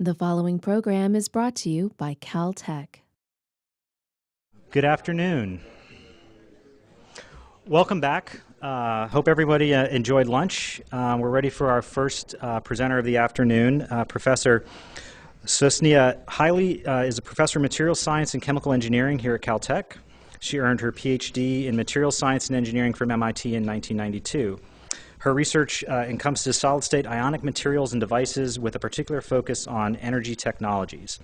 The following program is brought to you by Caltech. Good afternoon. Welcome back. Hope everybody enjoyed lunch. We're ready for our first presenter of the afternoon. Professor Susnia Haile is a professor of materials science and chemical engineering here at Caltech. She earned her PhD in materials science and engineering from MIT in 1992. Her research encompasses solid-state ionic materials and devices with a particular focus on energy technologies.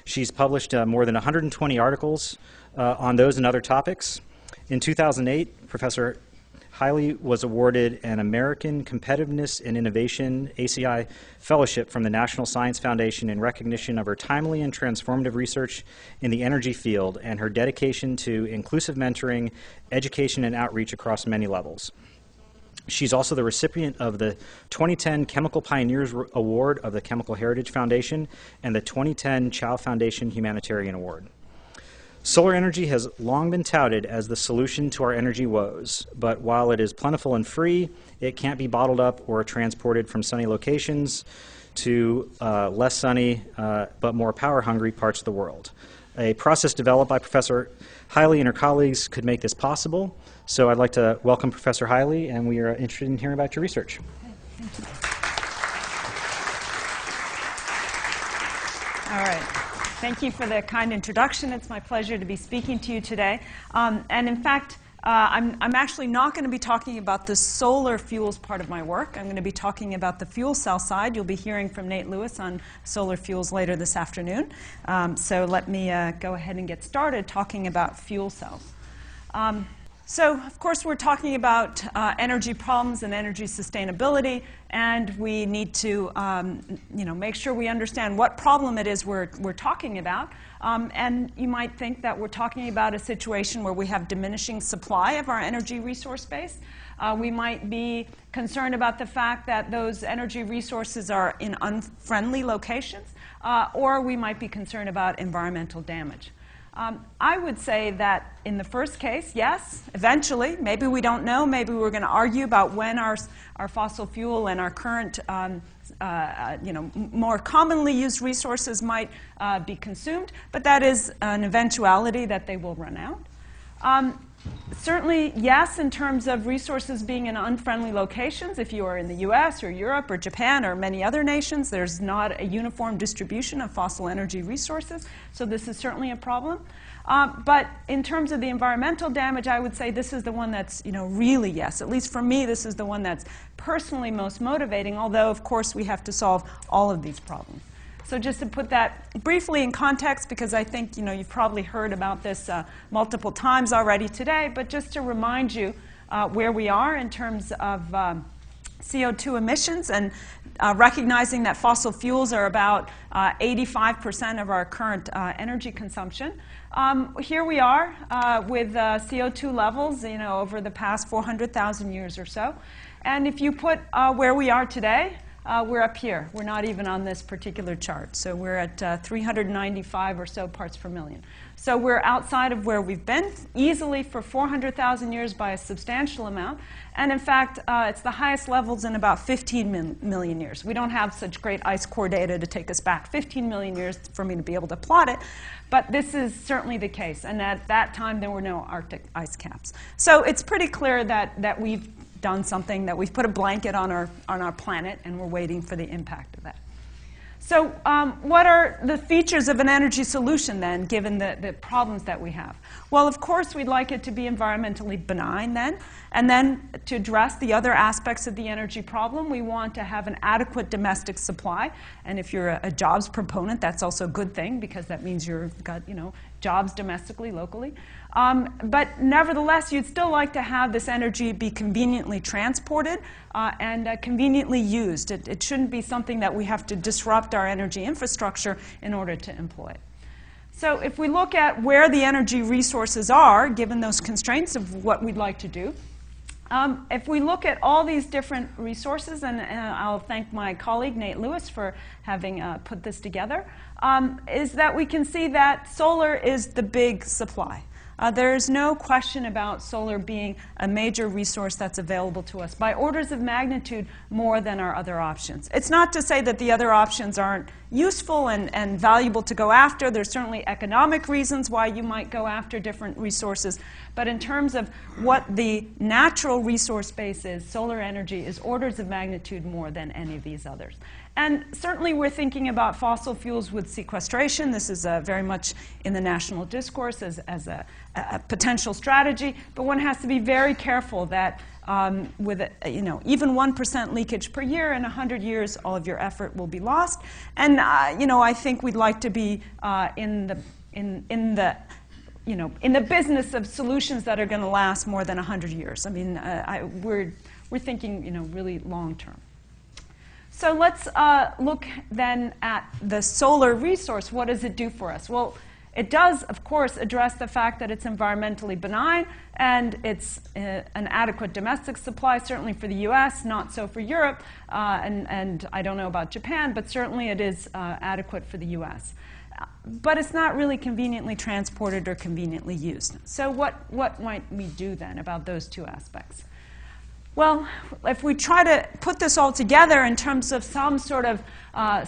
She's published more than 120 articles on those and other topics. In 2008, Professor Haile was awarded an American Competitiveness and Innovation ACI Fellowship from the National Science Foundation in recognition of her timely and transformative research in the energy field and her dedication to inclusive mentoring, education, and outreach across many levels. She's also the recipient of the 2010 Chemical Pioneers Award of the Chemical Heritage Foundation and the 2010 Chow Foundation Humanitarian Award. Solar energy has long been touted as the solution to our energy woes, but while it is plentiful and free, it can't be bottled up or transported from sunny locations to less sunny but more power-hungry parts of the world. A process developed by Professor Haile and her colleagues could make this possible. So I'd like to welcome Professor Haile, and we are interested in hearing about your research. Okay, thank you. All right. Thank you for the kind introduction. It's my pleasure to be speaking to you today. And in fact, I'm actually not going to be talking about the solar fuels part of my work. I'm going to be talking about the fuel cell side. You'll be hearing from Nate Lewis on solar fuels later this afternoon. So let me go ahead and get started talking about fuel cells. So, of course, we're talking about energy problems and energy sustainability, and we need to make sure we understand what problem it is we're talking about. And you might think that we're talking about a situation where we have diminishing supply of our energy resource base. We might be concerned about the fact that those energy resources are in unfriendly locations, or we might be concerned about environmental damage. I would say that in the first case, yes, eventually, maybe we don't know, maybe we're going to argue about when our fossil fuel and our current, more commonly used resources might be consumed, but that is an eventuality that they will run out. Certainly, yes, in terms of resources being in unfriendly locations. If you are in the US or Europe or Japan or many other nations, there's not a uniform distribution of fossil energy resources, so this is certainly a problem. But in terms of the environmental damage, I would say this is the one that's really yes. At least for me, this is the one that's personally most motivating, although, of course, we have to solve all of these problems. So just to put that briefly in context, because I think you've probably heard about this multiple times already today, but just to remind you where we are in terms of CO2 emissions and recognizing that fossil fuels are about 85% of our current energy consumption. Here we are with CO2 levels over the past 400,000 years or so. And if you put where we are today, we're up here. We're not even on this particular chart. So we're at 395 or so parts per million. So we're outside of where we've been easily for 400,000 years by a substantial amount. And in fact, it's the highest levels in about 15 million years. We don't have such great ice core data to take us back 15 million years for me to be able to plot it. But this is certainly the case. And at that time, there were no Arctic ice caps. So it's pretty clear that we've done something, that we've put a blanket on our planet, and we're waiting for the impact of that. So what are the features of an energy solution then, given the problems that we have? Well, of course, we'd like it to be environmentally benign then. And then to address the other aspects of the energy problem, we want to have an adequate domestic supply. And if you're a jobs proponent, that's also a good thing, because that means you've got jobs domestically, locally. But nevertheless, you'd still like to have this energy be conveniently transported and conveniently used. It shouldn't be something that we have to disrupt our energy infrastructure in order to employ it. So if we look at where the energy resources are, given those constraints of what we'd like to do, if we look at all these different resources, and I'll thank my colleague Nate Lewis for having put this together, is that we can see that solar is the big supply. There is no question about solar being a major resource that's available to us by orders of magnitude more than our other options. It's not to say that the other options aren't useful and valuable to go after. There's certainly economic reasons why you might go after different resources. But in terms of what the natural resource base is, solar energy is orders of magnitude more than any of these others. And certainly we're thinking about fossil fuels with sequestration. This is very much in the national discourse as a potential strategy. But one has to be very careful that with even 1% leakage per year in 100 years, all of your effort will be lost. And I think we'd like to be in the business of solutions that are going to last more than 100 years. I mean, we're thinking really long term. So let's look then at the solar resource. What does it do for us? Well, it does, of course, address the fact that it's environmentally benign and it's an adequate domestic supply, certainly for the US, not so for Europe, and I don't know about Japan, but certainly it is adequate for the US. But it's not really conveniently transported or conveniently used. So what might we do then about those two aspects? Well, if we try to put this all together in terms of some sort of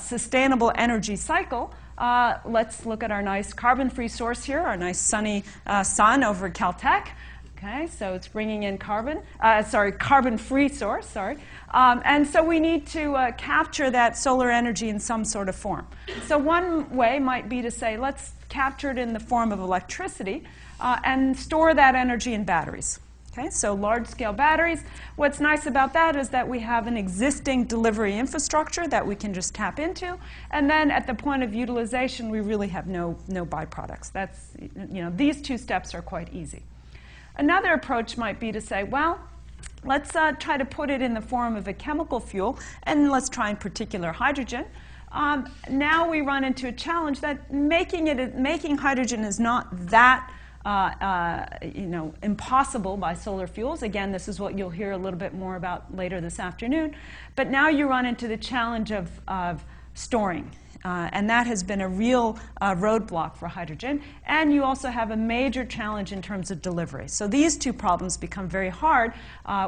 sustainable energy cycle, let's look at our nice carbon-free source here, our nice sunny sun over at Caltech. Okay, so it's bringing in carbon-free source, sorry. And so we need to capture that solar energy in some sort of form. So one way might be to say, let's capture it in the form of electricity and store that energy in batteries. Okay, so large-scale batteries. What's nice about that is that we have an existing delivery infrastructure that we can just tap into, and then at the point of utilization, we really have no byproducts. That's, these two steps are quite easy. Another approach might be to say, well, let's try to put it in the form of a chemical fuel, and let's try in particular hydrogen. Now we run into a challenge that making hydrogen is not that impossible by solar fuels. Again, this is what you'll hear a little bit more about later this afternoon. But now you run into the challenge of storing. And that has been a real roadblock for hydrogen. And you also have a major challenge in terms of delivery. So these two problems become very hard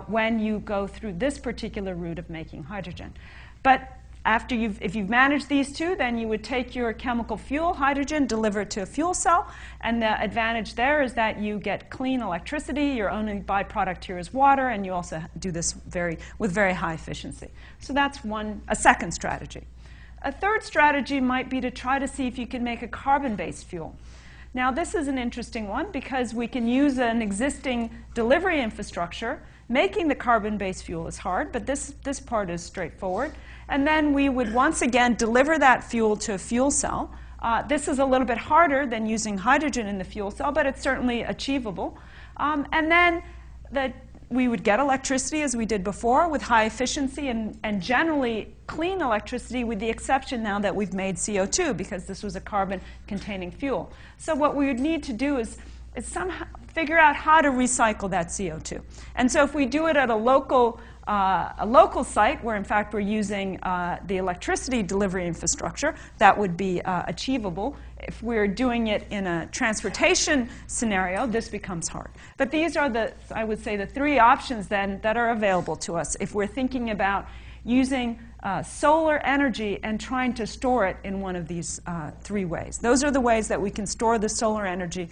when you go through this particular route of making hydrogen. But if you've managed these two, then you would take your chemical fuel, hydrogen, deliver it to a fuel cell. And the advantage there is that you get clean electricity. Your only byproduct here is water. And you also do this with very high efficiency. So that's a second strategy. A third strategy might be to try to see if you can make a carbon-based fuel. Now, this is an interesting one because we can use an existing delivery infrastructure. Making the carbon-based fuel is hard, but this part is straightforward. And then we would once again deliver that fuel to a fuel cell. This is a little bit harder than using hydrogen in the fuel cell, but it's certainly achievable. And then we would get electricity, as we did before, with high efficiency and generally clean electricity, with the exception now that we've made CO2, because this was a carbon-containing fuel. So what we would need to do is somehow figure out how to recycle that CO2. And so if we do it at a local site where, in fact, we're using the electricity delivery infrastructure, that would be achievable. If we're doing it in a transportation scenario, this becomes hard. But these are I would say, the three options then that are available to us if we're thinking about using solar energy and trying to store it in one of these three ways. Those are the ways that we can store the solar energy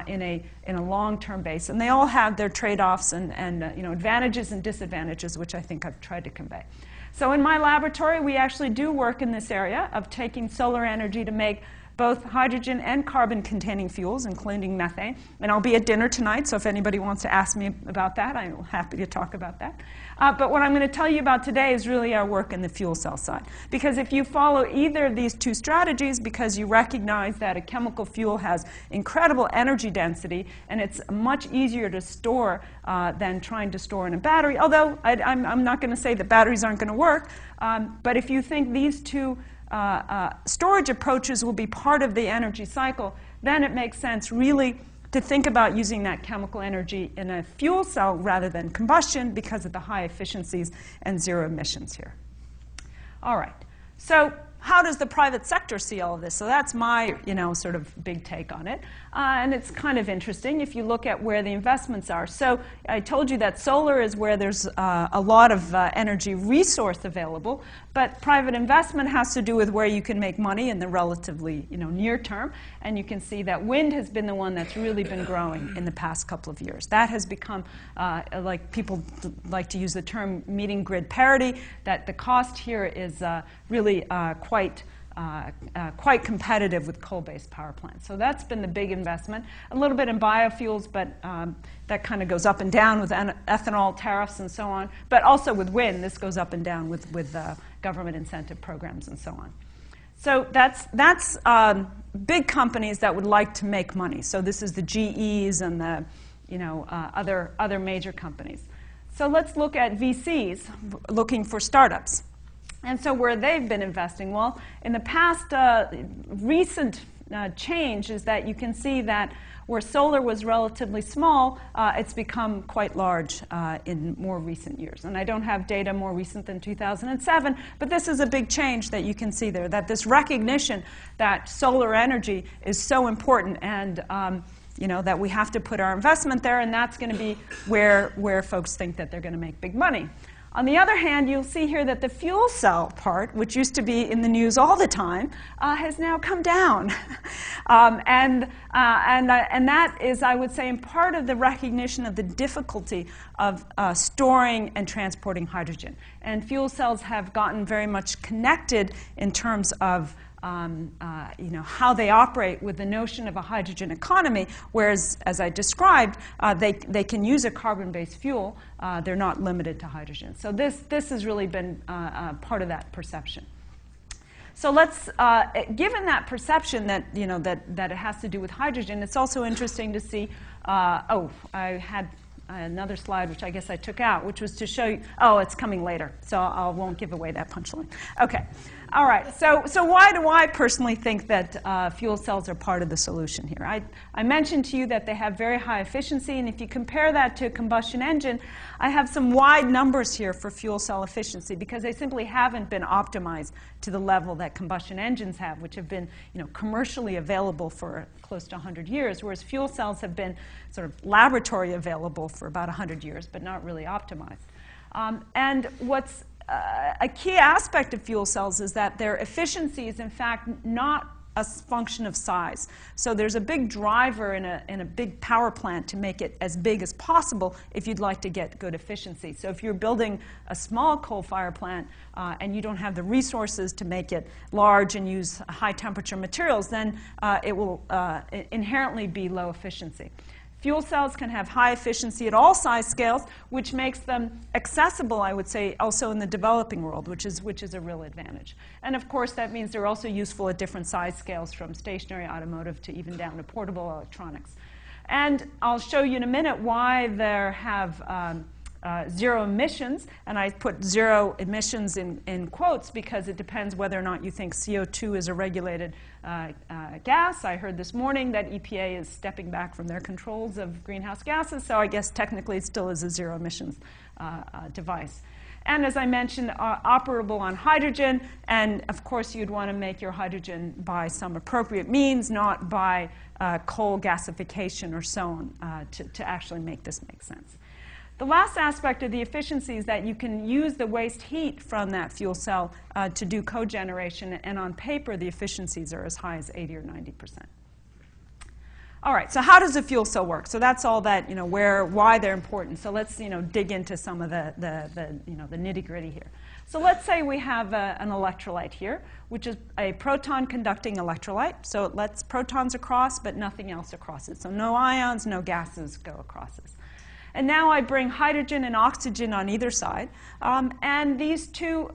in a long-term base. And they all have their trade-offs and advantages and disadvantages, which I think I've tried to convey. So in my laboratory, we actually do work in this area of taking solar energy to make both hydrogen and carbon-containing fuels, including methane. And I'll be at dinner tonight, so if anybody wants to ask me about that, I'm happy to talk about that. But what I'm going to tell you about today is really our work in the fuel cell side. Because if you follow either of these two strategies, because you recognize that a chemical fuel has incredible energy density, and it's much easier to store than trying to store in a battery, although I'm not going to say that batteries aren't going to work, but if you think these two storage approaches will be part of the energy cycle, then it makes sense really to think about using that chemical energy in a fuel cell rather than combustion because of the high efficiencies and zero emissions here. All right. So how does the private sector see all of this? So that's my, sort of big take on it. And it's kind of interesting if you look at where the investments are. So I told you that solar is where there's a lot of energy resource available, but private investment has to do with where you can make money in the relatively, near term. And you can see that wind has been the one that's really been growing in the past couple of years. That has become, like people like to use the term meeting grid parity, that the cost here is really quite competitive with coal-based power plants. So that's been the big investment. A little bit in biofuels, but that kind of goes up and down with ethanol tariffs and so on. But also with wind, this goes up and down with government incentive programs and so on. So that's big companies that would like to make money. So this is the GEs and the other major companies. So let's look at VCs looking for startups. And so where they've been investing, well, in the past, recent change is that you can see that where solar was relatively small, it's become quite large in more recent years. And I don't have data more recent than 2007, but this is a big change that you can see there, that this recognition that solar energy is so important and that we have to put our investment there, and that's going to be where folks think that they're going to make big money. On the other hand, you'll see here that the fuel cell part, which used to be in the news all the time, has now come down. And that is, I would say, in part of the recognition of the difficulty of storing and transporting hydrogen. And fuel cells have gotten very much connected in terms of how they operate with the notion of a hydrogen economy, whereas, as I described, they can use a carbon-based fuel. They're not limited to hydrogen. So this has really been part of that perception. So let's, given that perception that, that it has to do with hydrogen, it's also interesting to see, I had another slide, which I guess I took out, which was to show you, it's coming later, so I won't give away that punchline. Okay. All right, so why do I personally think that fuel cells are part of the solution here? I mentioned to you that they have very high efficiency, and if you compare that to a combustion engine, I have some wide numbers here for fuel cell efficiency because they simply haven't been optimized to the level that combustion engines have, which have been commercially available for close to 100 years, whereas fuel cells have been sort of laboratory available for about 100 years, but not really optimized. And what's a key aspect of fuel cells is that their efficiency is, in fact, not a function of size. So there's a big driver in a big power plant to make it as big as possible if you'd like to get good efficiency. So if you're building a small coal-fired plant and you don't have the resources to make it large and use high-temperature materials, then it will inherently be low efficiency. Fuel cells can have high efficiency at all size scales, which makes them accessible, I would say, also in the developing world, which is a real advantage. And of course, that means they're also useful at different size scales, from stationary automotive to even down to portable electronics. And I'll show you in a minute why they have zero emissions, and I put zero emissions in quotes because it depends whether or not you think CO2 is a regulated gas. I heard this morning that EPA is stepping back from their controls of greenhouse gases, so I guess technically it still is a zero emissions device. And as I mentioned, operable on hydrogen, and of course you'd want to make your hydrogen by some appropriate means, not by coal gasification or so on, to actually make this make sense. The last aspect of the efficiency is that you can use the waste heat from that fuel cell to do cogeneration, and on paper the efficiencies are as high as 80 or 90%. All right, so how does a fuel cell work? So that's all that, why they're important. So let's, dig into some of the nitty-gritty here. So let's say we have an electrolyte here, which is a proton-conducting electrolyte. So it lets protons across, but nothing else across it. So no ions, no gases go across this. And now I bring hydrogen and oxygen on either side. And these two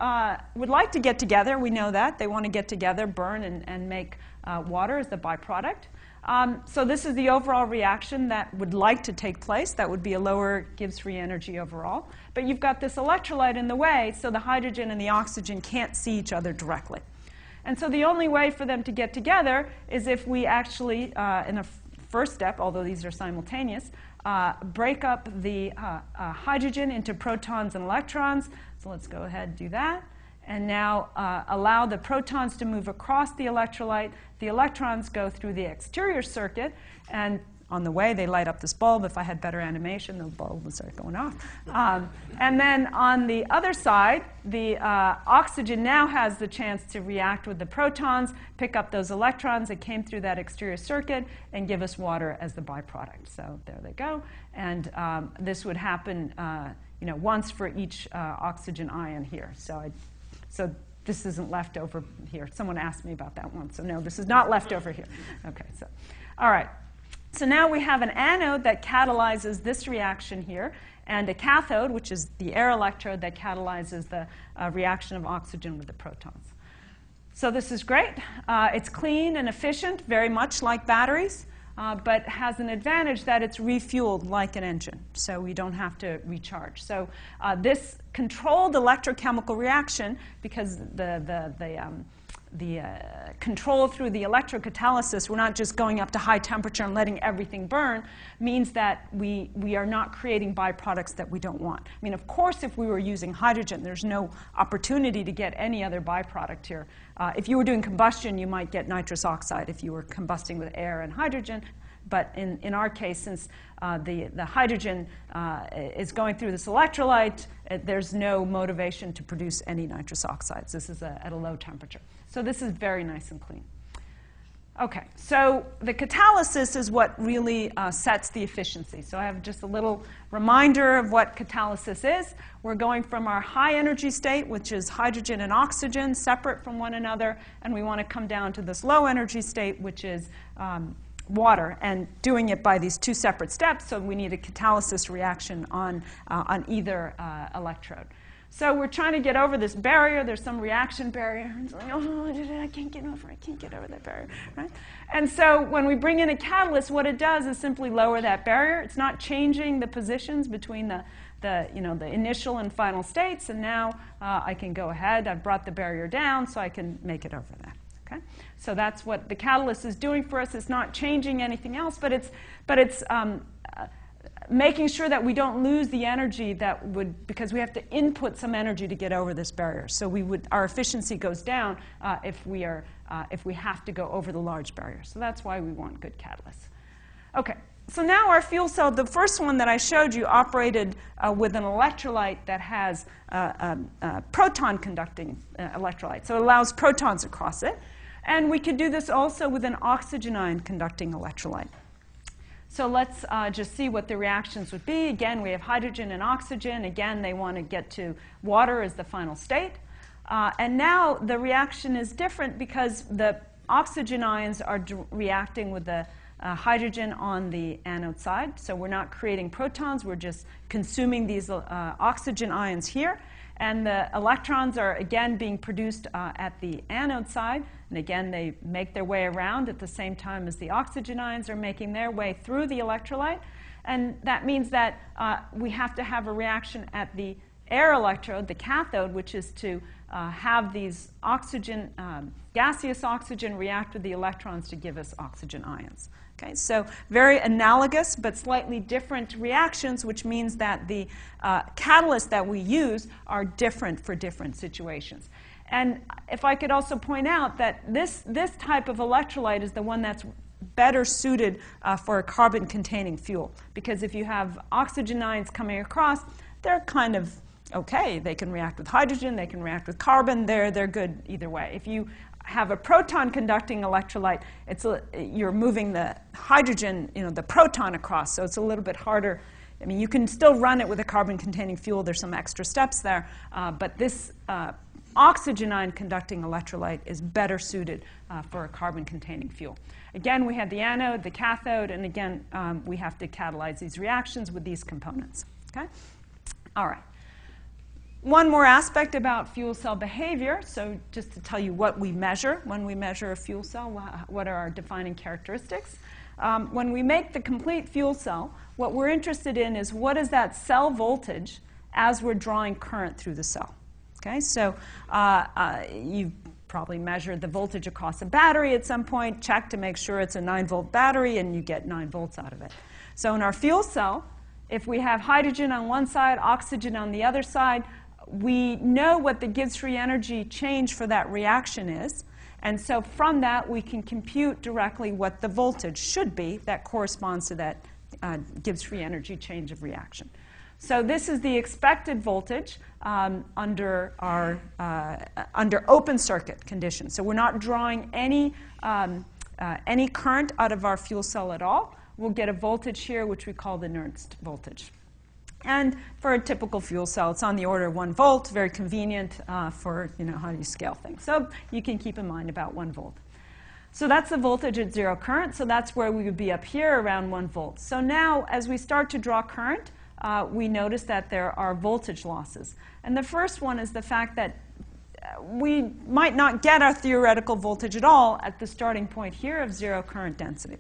would like to get together. We know that. They want to get together, burn, and make water as the byproduct. So this is the overall reaction that would like to take place. That would be a lower Gibbs free energy overall. But you've got this electrolyte in the way, so the hydrogen and the oxygen can't see each other directly. And so the only way for them to get together is if we actually, in a first step, although these are simultaneous, break up the hydrogen into protons and electrons. So let's go ahead and do that. and now allow the protons to move across the electrolyte. The electrons go through the exterior circuit, and on the way, they light up this bulb. If I had better animation, the bulb would start going off. And then on the other side, the oxygen now has the chance to react with the protons, pick up those electrons that came through that exterior circuit, and give us water as the byproduct. So there they go. And this would happen once for each oxygen ion here. So this isn't left over here. Someone asked me about that once. So no, this is not left over here. OK, so all right. So now we have an anode that catalyzes this reaction here, and a cathode, which is the air electrode that catalyzes the reaction of oxygen with the protons. So this is great. It's clean and efficient, very much like batteries, but has an advantage that it's refueled like an engine, so we don't have to recharge. So this controlled electrochemical reaction, because the control through the electrocatalysis, we're not just going up to high temperature and letting everything burn, means that we are not creating byproducts that we don't want. I mean, of course, if we were using hydrogen, there's no opportunity to get any other byproduct here. If you were doing combustion, you might get nitrous oxide if you were combusting with air and hydrogen. But in our case, since the hydrogen is going through this electrolyte, there's no motivation to produce any nitrous oxides. This is at a low temperature. So this is very nice and clean. OK, so the catalysis is what really sets the efficiency. So I have just a little reminder of what catalysis is. We're going from our high energy state, which is hydrogen and oxygen, separate from one another, and we want to come down to this low energy state, which is water, and doing it by these two separate steps. So we need a catalysis reaction on either electrode. So we're trying to get over this barrier. There's some reaction barrier. It's like, oh, I can't get over that barrier, right? And so when we bring in a catalyst, what it does is simply lower that barrier. It's not changing the positions between the initial and final states. And now I can go ahead. I've brought the barrier down, so I can make it over there. Okay? So that's what the catalyst is doing for us. It's not changing anything else, but it's making sure that we don't lose the energy that would, because we have to input some energy to get over this barrier. So our efficiency goes down if we have to go over the large barrier. So that's why we want good catalysts. OK, so now our fuel cell, the first one that I showed you, operated with an electrolyte that has proton conducting electrolyte. So it allows protons across it. And we could do this also with an oxygen ion conducting electrolyte. So let's just see what the reactions would be. Again, we have hydrogen and oxygen. Again, they want to get to water as the final state. And now the reaction is different because the oxygen ions are reacting with the hydrogen on the anode side. So we're not creating protons. We're just consuming these oxygen ions here. And the electrons are, again, being produced at the anode side. And again, they make their way around at the same time as the oxygen ions are making their way through the electrolyte. And that means that we have to have a reaction at the air electrode, the cathode, which is to have these oxygen, gaseous oxygen react with the electrons to give us oxygen ions. Okay, so very analogous but slightly different reactions, which means that the catalysts that we use are different for different situations. And if I could also point out that this type of electrolyte is the one that's better suited for a carbon-containing fuel. Because if you have oxygen ions coming across, they're kind of OK. They can react with hydrogen. They can react with carbon. They're good either way. If you have a proton-conducting electrolyte, you're moving the hydrogen, the proton across. So it's a little bit harder. I mean, you can still run it with a carbon-containing fuel. There's some extra steps there. But this oxygen ion conducting electrolyte is better suited for a carbon-containing fuel. Again, we have the anode, the cathode, and again, we have to catalyze these reactions with these components. Okay? All right. One more aspect about fuel cell behavior. So just to tell you what we measure when we measure a fuel cell, what are our defining characteristics. When we make the complete fuel cell, what we're interested in is what is that cell voltage as we're drawing current through the cell. Okay, so you've probably measured the voltage across a battery at some point, check to make sure it's a 9-volt battery, and you get 9 volts out of it. So in our fuel cell, if we have hydrogen on one side, oxygen on the other side, we know what the Gibbs free energy change for that reaction is. And so from that, we can compute directly what the voltage should be that corresponds to that Gibbs free energy change of reaction. So this is the expected voltage under open circuit conditions. So we're not drawing any current out of our fuel cell at all. We'll get a voltage here, which we call the Nernst voltage. And for a typical fuel cell, it's on the order of 1 volt, very convenient for how do you scale things. So you can keep in mind about 1 volt. So that's the voltage at 0 current. So that's where we would be up here around 1 volt. So now, as we start to draw current, we notice that there are voltage losses. And the first one is the fact that we might not get our theoretical voltage at all at the starting point here of 0 current density.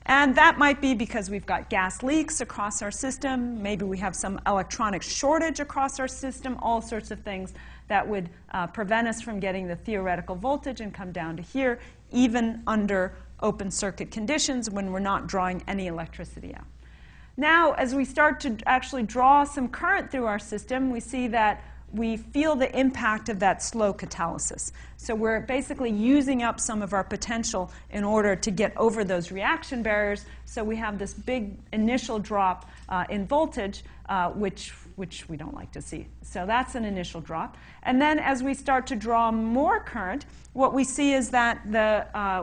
And that might be because we've got gas leaks across our system. Maybe we have some electronic shortage across our system, all sorts of things that would prevent us from getting the theoretical voltage and come down to here, even under open circuit conditions when we're not drawing any electricity out. Now, as we start to actually draw some current through our system, we see that we feel the impact of that slow catalysis. So we're basically using up some of our potential in order to get over those reaction barriers. So we have this big initial drop in voltage, which we don't like to see. So that's an initial drop. And then as we start to draw more current, what we see is that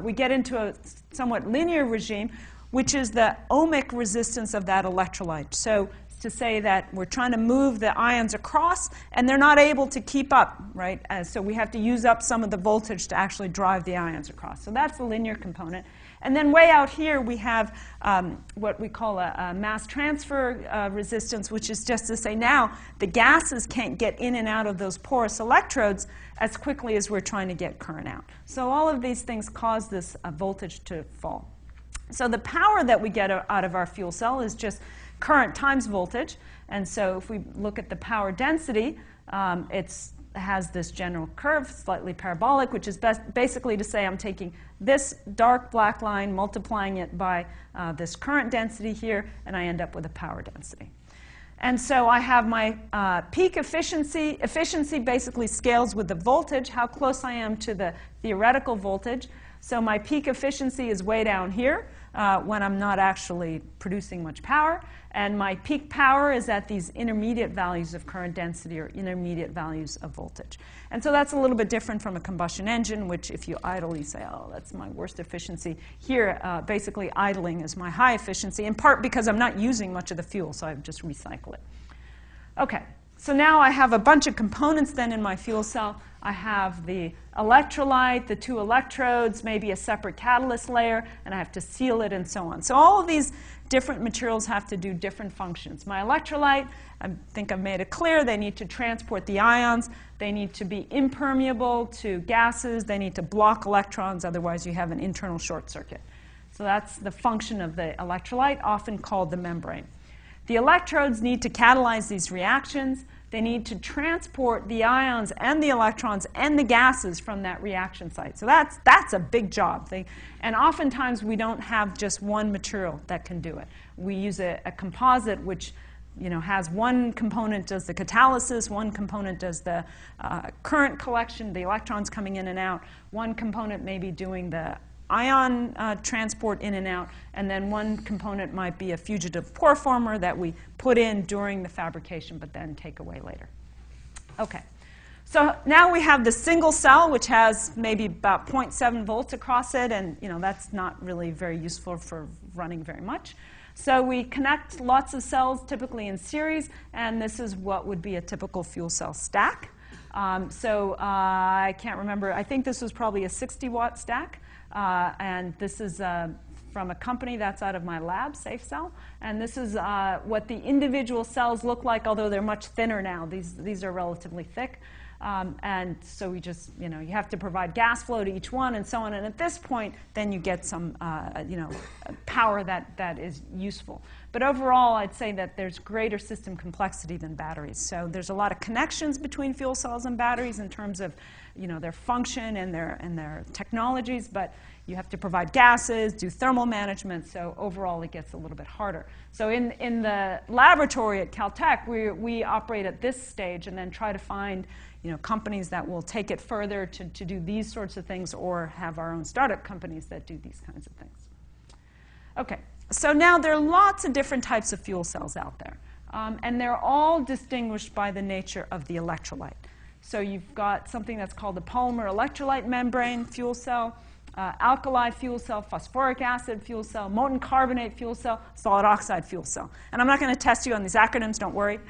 we get into a somewhat linear regime, which is the ohmic resistance of that electrolyte. So to say that we're trying to move the ions across, and they're not able to keep up, right? So we have to use up some of the voltage to actually drive the ions across. So that's the linear component. And then way out here, we have what we call a mass transfer resistance, which is just to say now the gases can't get in and out of those porous electrodes as quickly as we're trying to get current out. So all of these things cause this voltage to fall. So the power that we get out of our fuel cell is just current times voltage. And so if we look at the power density, it has this general curve, slightly parabolic, which is basically to say I'm taking this dark black line, multiplying it by this current density here, and I end up with a power density. And so I have my peak efficiency. Efficiency basically scales with the voltage, how close I am to the theoretical voltage. So my peak efficiency is way down here when I'm not actually producing much power. And my peak power is at these intermediate values of current density or intermediate values of voltage. And so that's a little bit different from a combustion engine, which if you idle, you say, oh, that's my worst efficiency. Here, basically idling is my high efficiency, in part because I'm not using much of the fuel, so I just recycle it. OK, so now I have a bunch of components then in my fuel cell. I have the electrolyte, the 2 electrodes, maybe a separate catalyst layer, and I have to seal it and so on. So all of these different materials have to do different functions. My electrolyte, I think I've made it clear, they need to transport the ions. They need to be impermeable to gases. They need to block electrons, otherwise you have an internal short circuit. So that's the function of the electrolyte, often called the membrane. The electrodes need to catalyze these reactions. They need to transport the ions and the electrons and the gases from that reaction site. So that's a big job. And oftentimes we don't have just one material that can do it. We use a composite which has one component does the catalysis, one component does the current collection, the electrons coming in and out, one component may be doing the ion transport in and out, and then one component might be a fugitive pore former that we put in during the fabrication but then take away later. Okay, so now we have the single cell, which has maybe about 0.7 volts across it, and that's not really very useful for running very much. So we connect lots of cells, typically in series, and this is what would be a typical fuel cell stack. I can't remember. I think this was probably a 60-watt stack. And this is from a company that's out of my lab, SafeCell. And this is what the individual cells look like, although they're much thinner now. These are relatively thick. And so we just, you have to provide gas flow to each one and so on. And at this point, then you get some, power that is useful. But overall, I'd say that there's greater system complexity than batteries. So there's a lot of connections between fuel cells and batteries in terms of, their function and their technologies. But you have to provide gases, do thermal management. So overall, it gets a little bit harder. So in the laboratory at Caltech, we operate at this stage and then try to find companies that will take it further to do these sorts of things, or have our own startup companies that do these kinds of things. Okay, so now there are lots of different types of fuel cells out there. And they're all distinguished by the nature of the electrolyte. So you've got something that's called the polymer electrolyte membrane fuel cell, alkali fuel cell, phosphoric acid fuel cell, molten carbonate fuel cell, solid oxide fuel cell. And I'm not going to test you on these acronyms, don't worry.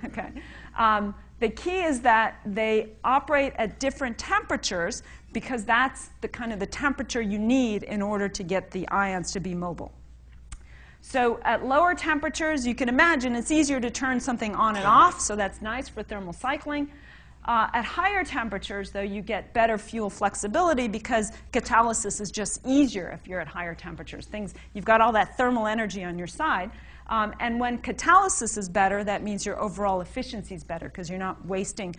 Okay. The key is that they operate at different temperatures, because that's the kind of the temperature you need in order to get the ions to be mobile. So at lower temperatures, you can imagine it's easier to turn something on and off, so that's nice for thermal cycling. At higher temperatures, though, you get better fuel flexibility, because catalysis is just easier if you're at higher temperatures. You've got all that thermal energy on your side. And when catalysis is better, that means your overall efficiency is better, because you're not wasting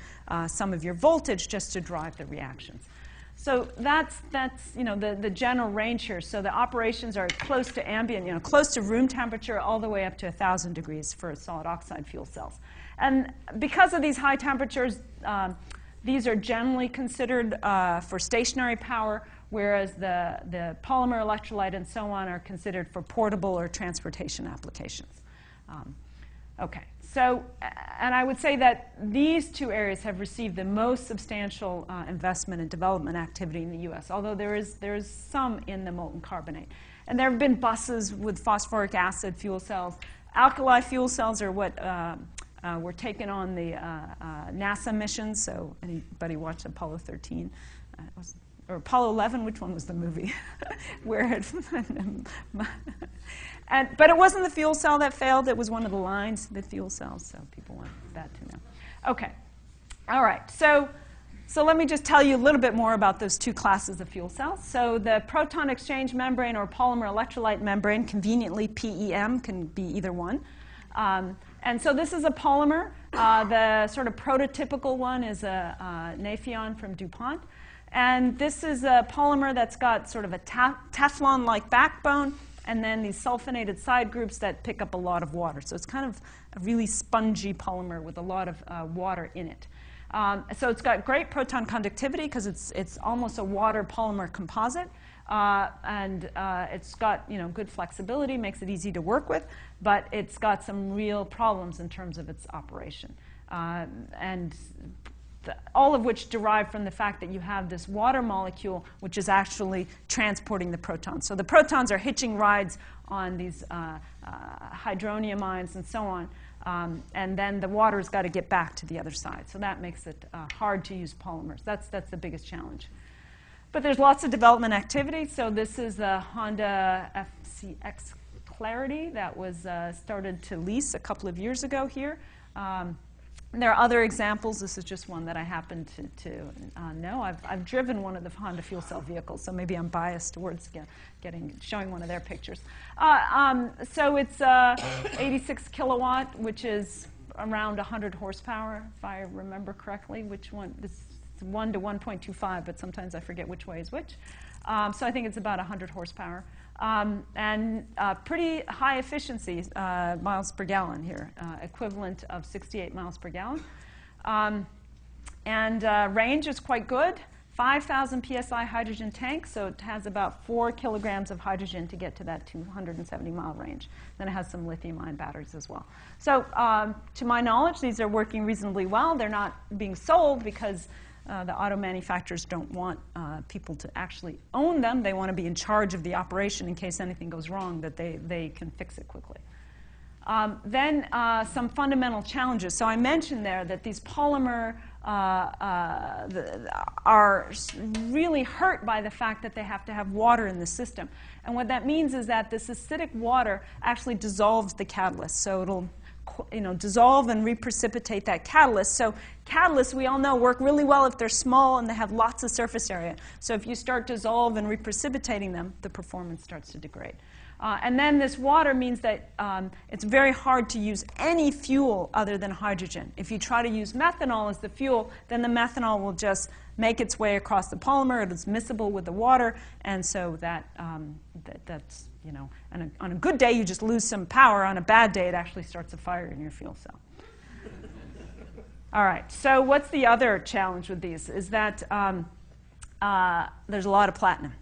some of your voltage just to drive the reactions. So that's the general range here. So the operations are close to ambient, close to room temperature, all the way up to 1,000 degrees for solid oxide fuel cells. And because of these high temperatures, these are generally considered for stationary power, whereas the polymer electrolyte and so on are considered for portable or transportation applications. Okay, so, and I would say that these two areas have received the most substantial investment and development activity in the US, although there is some in the molten carbonate. And there have been buses with phosphoric acid fuel cells. Alkali fuel cells are what were taken on the NASA missions. So anybody watched Apollo 13? Or Apollo 11, which one was the movie? Where it but it wasn't the fuel cell that failed. It was one of the lines, the fuel cells. So people want that to know. Okay. All right. So let me just tell you a little bit more about those two classes of fuel cells. So the proton exchange membrane, or polymer electrolyte membrane, conveniently PEM, can be either one. And so this is a polymer. The sort of prototypical one is a Nafion from DuPont. And this is a polymer that's got sort of a Teflon-like backbone, and then these sulfonated side groups that pick up a lot of water. So it's kind of a really spongy polymer with a lot of water in it. So it's got great proton conductivity, because it's almost a water polymer composite. And it's got good flexibility, makes it easy to work with, but it's got some real problems in terms of its operation. All of which derive from the fact that you have this water molecule which is actually transporting the protons. So the protons are hitching rides on these hydronium ions and so on, and then the water's got to get back to the other side. So that makes it hard to use polymers. That's the biggest challenge. But there's lots of development activity. So this is the Honda FCX Clarity that was started to lease a couple of years ago here. There are other examples. This is just one that I happen to know. I've driven one of the Honda fuel cell vehicles, so maybe I'm biased towards showing one of their pictures. So it's 86 kilowatt, which is around 100 horsepower, if I remember correctly. Which one? This is 1 to 1.25, but sometimes I forget which way is which. So I think it's about 100 horsepower. And pretty high efficiency, miles per gallon here, equivalent of 68 miles per gallon. And range is quite good, 5,000 psi hydrogen tank, so it has about 4 kilograms of hydrogen to get to that 270-mile range. Then it has some lithium-ion batteries as well. So to my knowledge, these are working reasonably well. They're not being sold because the auto manufacturers don't want people to actually own them. They want to be in charge of the operation in case anything goes wrong, that they can fix it quickly. Then some fundamental challenges. So I mentioned there that these polymer are really hurt by the fact that they have to have water in the system. And what that means is that this acidic water actually dissolves the catalyst. So it'll dissolve and reprecipitate that catalyst. So catalysts, we all know, work really well if they're small and they have lots of surface area. So if you start dissolve and reprecipitating them, the performance starts to degrade. And then this water means that it's very hard to use any fuel other than hydrogen. If you try to use methanol as the fuel, then the methanol will just make its way across the polymer. It is miscible with the water, and so that's, on a good day you just lose some power. On a bad day it actually starts a fire in your fuel cell. All right, so what's the other challenge with these is that there's a lot of platinum.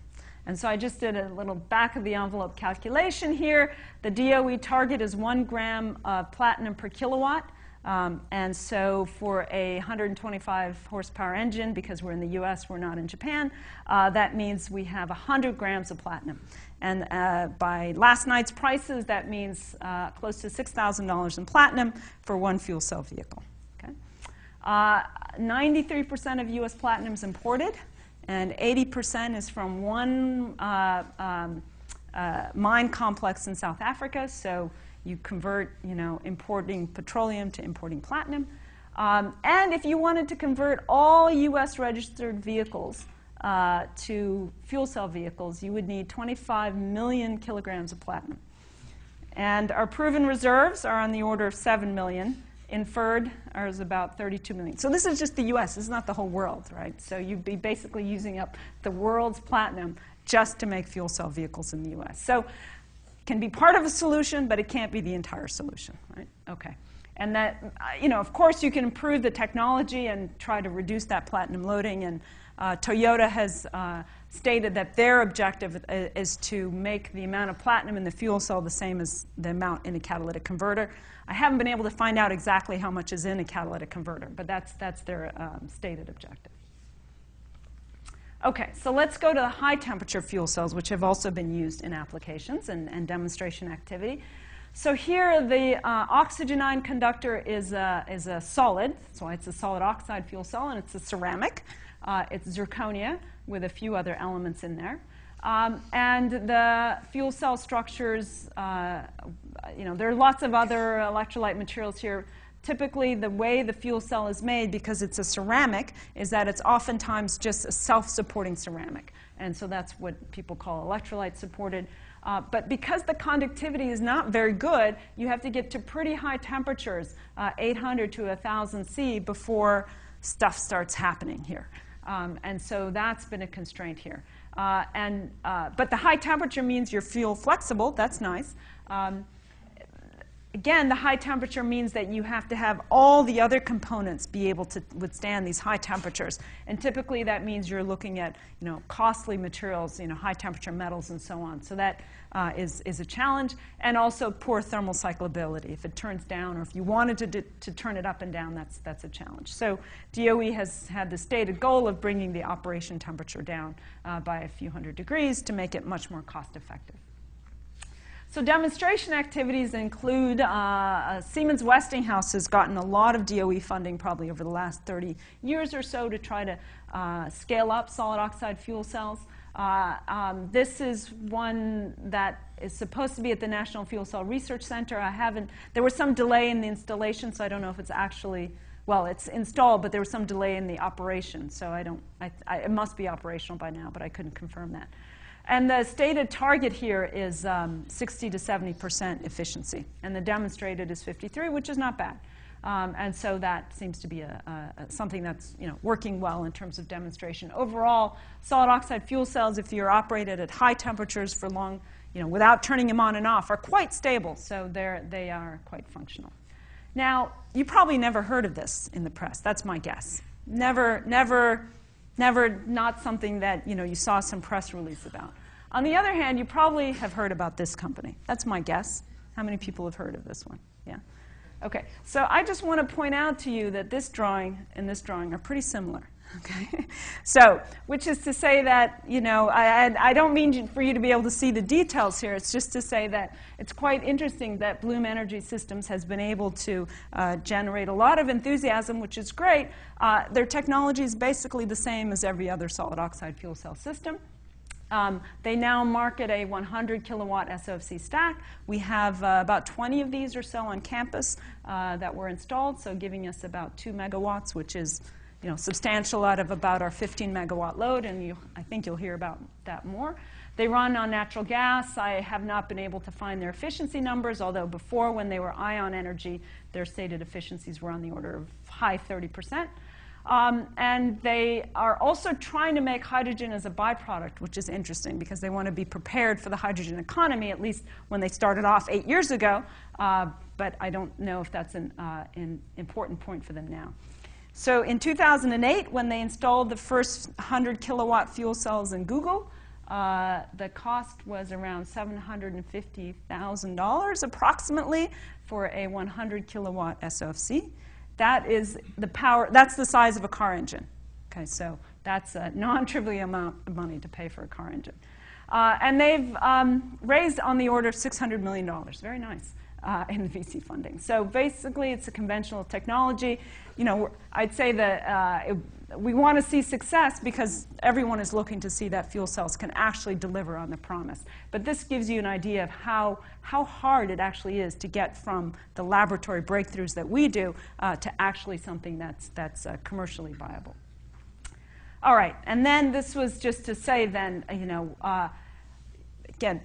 And so I just did a little back of the envelope calculation here. The DOE target is 1 gram of platinum per kilowatt. And so for a 125 horsepower engine, because we're in the US, we're not in Japan, that means we have 100 grams of platinum. And by last night's prices, that means close to $6,000 in platinum for one fuel cell vehicle. Okay? 93% of US platinum is imported, and 80% is from one mine complex in South Africa. So you convert, importing petroleum to importing platinum. And if you wanted to convert all US registered vehicles to fuel cell vehicles, you would need 25 million kilograms of platinum. And our proven reserves are on the order of 7 million. Inferred is about 32 million. So this is just the US. This is not the whole world, right? So you'd be basically using up the world's platinum just to make fuel cell vehicles in the US. So it can be part of a solution, but it can't be the entire solution, right? Okay. And that, of course, you can improve the technology and try to reduce that platinum loading. And Toyota has stated that their objective is to make the amount of platinum in the fuel cell the same as the amount in a catalytic converter. I haven't been able to find out exactly how much is in a catalytic converter, but that's their stated objective. Okay, so let's go to the high temperature fuel cells, which have also been used in applications and demonstration activity. So here the oxygen ion conductor is a solid, so it's a solid oxide fuel cell, and it's a ceramic. It's zirconia with a few other elements in there. And the fuel cell structures, there are lots of other electrolyte materials here. Typically, the way the fuel cell is made, because it's a ceramic, is that it's oftentimes just a self-supporting ceramic. And so that's what people call electrolyte supported. But because the conductivity is not very good, you have to get to pretty high temperatures, 800 to 1,000 C, before stuff starts happening here. And so that's been a constraint here. But the high temperature means you're fuel flexible. That's nice. Again, the high temperature means that you have to have all the other components be able to withstand these high temperatures. And typically that means you're looking at costly materials, high temperature metals and so on. So that is a challenge. And also poor thermal cyclability. If it turns down, or if you wanted to turn it up and down, that's a challenge. So DOE has had the stated goal of bringing the operation temperature down by a few hundred degrees to make it much more cost effective. So demonstration activities include Siemens-Westinghouse has gotten a lot of DOE funding probably over the last 30 years or so to try to scale up solid oxide fuel cells. This is one that is supposed to be at the National Fuel Cell Research Center. There was some delay in the installation, so I don't know if it's actually, well, it's installed, but there was some delay in the operation. So it must be operational by now, but I couldn't confirm that. And the stated target here is 60 to 70% efficiency. And the demonstrated is 53, which is not bad. And so that seems to be something that's working well in terms of demonstration. Overall, solid oxide fuel cells, if you're operated at high temperatures for long, without turning them on and off, are quite stable. So they are quite functional. Now, you probably never heard of this in the press. That's my guess. Never, not something that you saw some press release about. On the other hand, you probably have heard about this company. That's my guess. How many people have heard of this one? Yeah. Okay. So I just want to point out to you that this drawing and this drawing are pretty similar. Okay. So, which is to say that I don't mean for you to be able to see the details here. It's just to say that it's quite interesting that Bloom Energy Systems has been able to generate a lot of enthusiasm, which is great. Their technology is basically the same as every other solid oxide fuel cell system. They now market a 100 kilowatt SOFC stack. We have about 20 of these or so on campus that were installed, so giving us about 2 megawatts, which is substantial out of about our 15 megawatt load, and I think you'll hear about that more. They run on natural gas. I have not been able to find their efficiency numbers, although before, when they were ion energy, their stated efficiencies were on the order of high 30%. And they are also trying to make hydrogen as a byproduct, which is interesting because they want to be prepared for the hydrogen economy, at least when they started off 8 years ago. But I don't know if that's an important point for them now. So in 2008, when they installed the first 100 kilowatt fuel cells in Google, the cost was around $750,000 approximately for a 100 kilowatt SOFC. That is the power. That's the size of a car engine. Okay, so that's a non-trivial amount of money to pay for a car engine. And they've raised on the order of $600 million. Very nice. In the VC funding. So basically, it's a conventional technology. I'd say that we want to see success because everyone is looking to see that fuel cells can actually deliver on the promise. But this gives you an idea of how hard it actually is to get from the laboratory breakthroughs that we do to actually something that's commercially viable. All right, and then this was just to say then, again,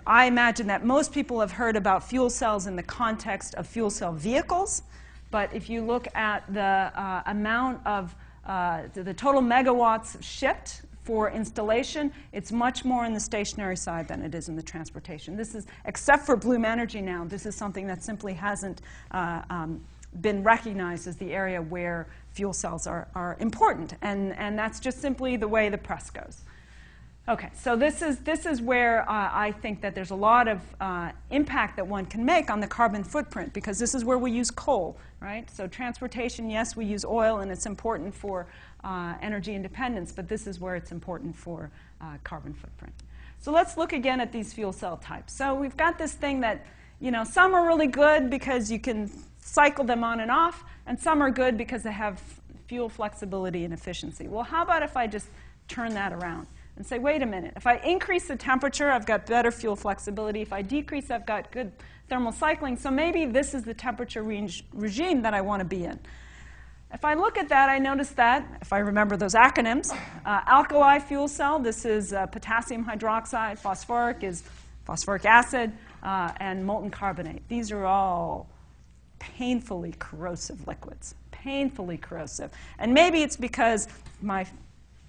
I imagine that most people have heard about fuel cells in the context of fuel cell vehicles. But if you look at the amount of the total megawatts shipped for installation, it's much more in the stationary side than it is in the transportation. This is, except for Bloom Energy now, this is something that simply hasn't been recognized as the area where fuel cells are important. And that's just simply the way the press goes. Okay, so this is where I think that there's a lot of impact that one can make on the carbon footprint, because this is where we use coal, right? So transportation, yes, we use oil, and it's important for energy independence, but this is where it's important for carbon footprint. So let's look again at these fuel cell types. So we've got this thing that, some are really good because you can cycle them on and off, and some are good because they have fuel flexibility and efficiency. Well, how about if I just turn that around and say, wait a minute, if I increase the temperature, I've got better fuel flexibility. If I decrease, I've got good thermal cycling. So maybe this is the temperature regime that I want to be in. If I look at that, I notice that, if I remember those acronyms, alkali fuel cell, this is potassium hydroxide, phosphoric is phosphoric acid, and molten carbonate. These are all painfully corrosive liquids, painfully corrosive. And maybe it's because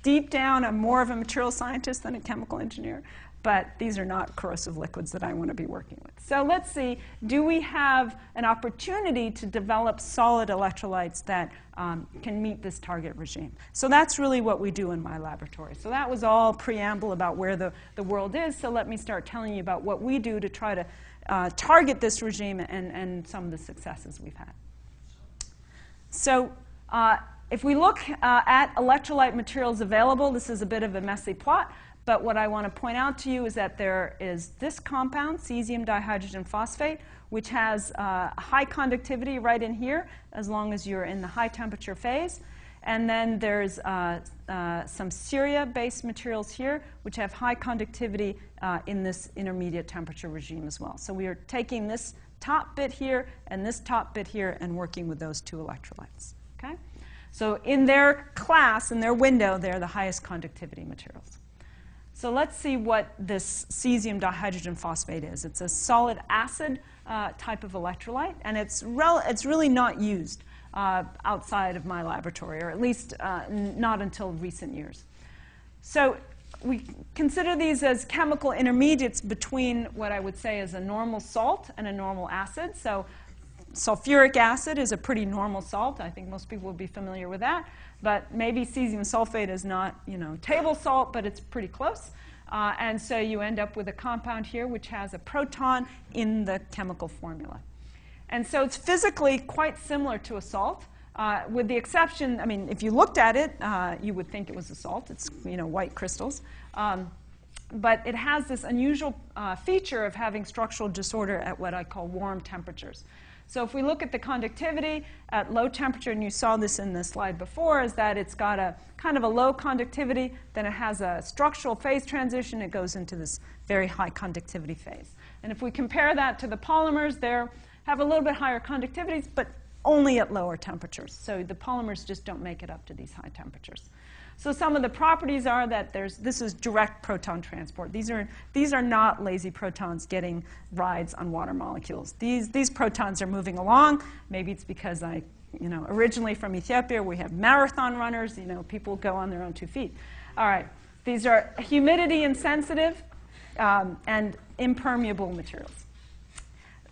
deep down, I'm more of a material scientist than a chemical engineer, but these are not corrosive liquids that I want to be working with. So let's see, do we have an opportunity to develop solid electrolytes that can meet this target regime? So that's really what we do in my laboratory. So that was all preamble about where the world is. So let me start telling you about what we do to try to target this regime and some of the successes we've had. So if we look at electrolyte materials available, this is a bit of a messy plot, but what I want to point out to you is that there is this compound, cesium dihydrogen phosphate, which has high conductivity right in here, as long as you're in the high temperature phase. And then there's some Ceria-based materials here, which have high conductivity in this intermediate temperature regime as well. So we are taking this top bit here and this top bit here and working with those two electrolytes. Okay? So in their class, in their window, they're the highest conductivity materials. So let's see what this cesium dihydrogen phosphate is. It's a solid acid type of electrolyte, and it's really not used outside of my laboratory, or at least not until recent years. So we consider these as chemical intermediates between what I would say is a normal salt and a normal acid. So sulfuric acid is a pretty normal salt. I think most people would be familiar with that. But maybe cesium sulfate is not, table salt, but it's pretty close. And so you end up with a compound here which has a proton in the chemical formula. And so it's physically quite similar to a salt, with the exception, if you looked at it, you would think it was a salt. It's, white crystals. But it has this unusual feature of having structural disorder at what I call warm temperatures. So if we look at the conductivity at low temperature, and you saw this in the slide before, is that it's got a kind of a low conductivity, then it has a structural phase transition, it goes into this very high conductivity phase. And if we compare that to the polymers, they have a little bit higher conductivities, but only at lower temperatures. So the polymers just don't make it up to these high temperatures. So some of the properties are that this is direct proton transport. These are not lazy protons getting rides on water molecules. These protons are moving along. Maybe it's because originally from Ethiopia, we have marathon runners. People go on their own 2 feet. All right. These are humidity insensitive and impermeable materials.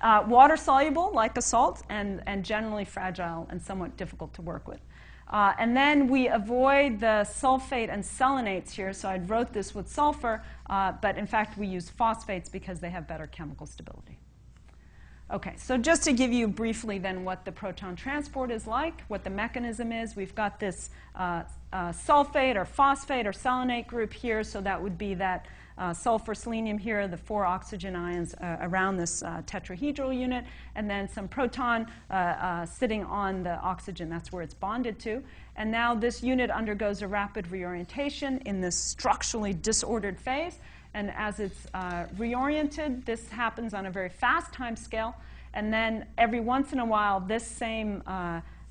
Water soluble, like a salt, and generally fragile and somewhat difficult to work with. And then we avoid the sulfate and selenates here. So I wrote this with sulfur, but in fact we use phosphates because they have better chemical stability. Okay, so just to give you briefly then what the proton transport is like, what the mechanism is, we've got this sulfate or phosphate or selenate group here. So that would be that sulfur, selenium here, the 4 oxygen ions around this tetrahedral unit, and then some proton sitting on the oxygen. That's where it's bonded to. And now this unit undergoes a rapid reorientation in this structurally disordered phase. And as it's reoriented, this happens on a very fast time scale. And then every once in a while, this same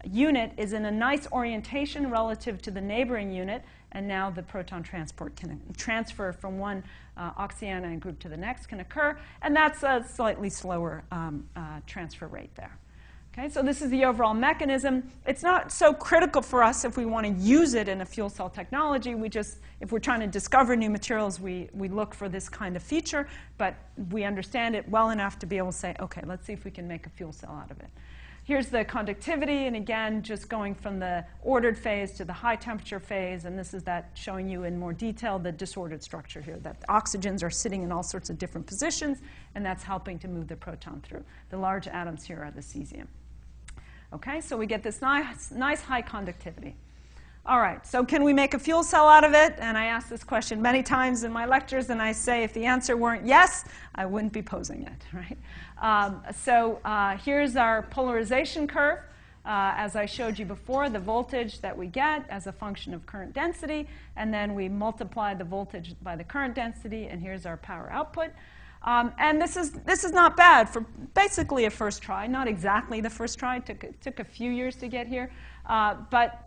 unit is in a nice orientation relative to the neighboring unit. And now the proton transport can transfer from one oxyanion group to the next can occur. And that's a slightly slower transfer rate there. Okay, so this is the overall mechanism. It's not so critical for us if we want to use it in a fuel cell technology. If we're trying to discover new materials, we look for this kind of feature. But we understand it well enough to be able to say, OK, let's see if we can make a fuel cell out of it. Here's the conductivity, and again, just going from the ordered phase to the high temperature phase, and this is that showing you in more detail the disordered structure here, that the oxygens are sitting in all sorts of different positions, and that's helping to move the proton through. The large atoms here are the cesium. Okay, so we get this nice high conductivity. All right, so can we make a fuel cell out of it? And I ask this question many times in my lectures, and I say if the answer weren't yes, I wouldn't be posing it, right? Here's our polarization curve. As I showed you before, the voltage that we get as a function of current density, and then we multiply the voltage by the current density, and here's our power output. And this is not bad for basically a first try. Not exactly the first try. It took a few years to get here. But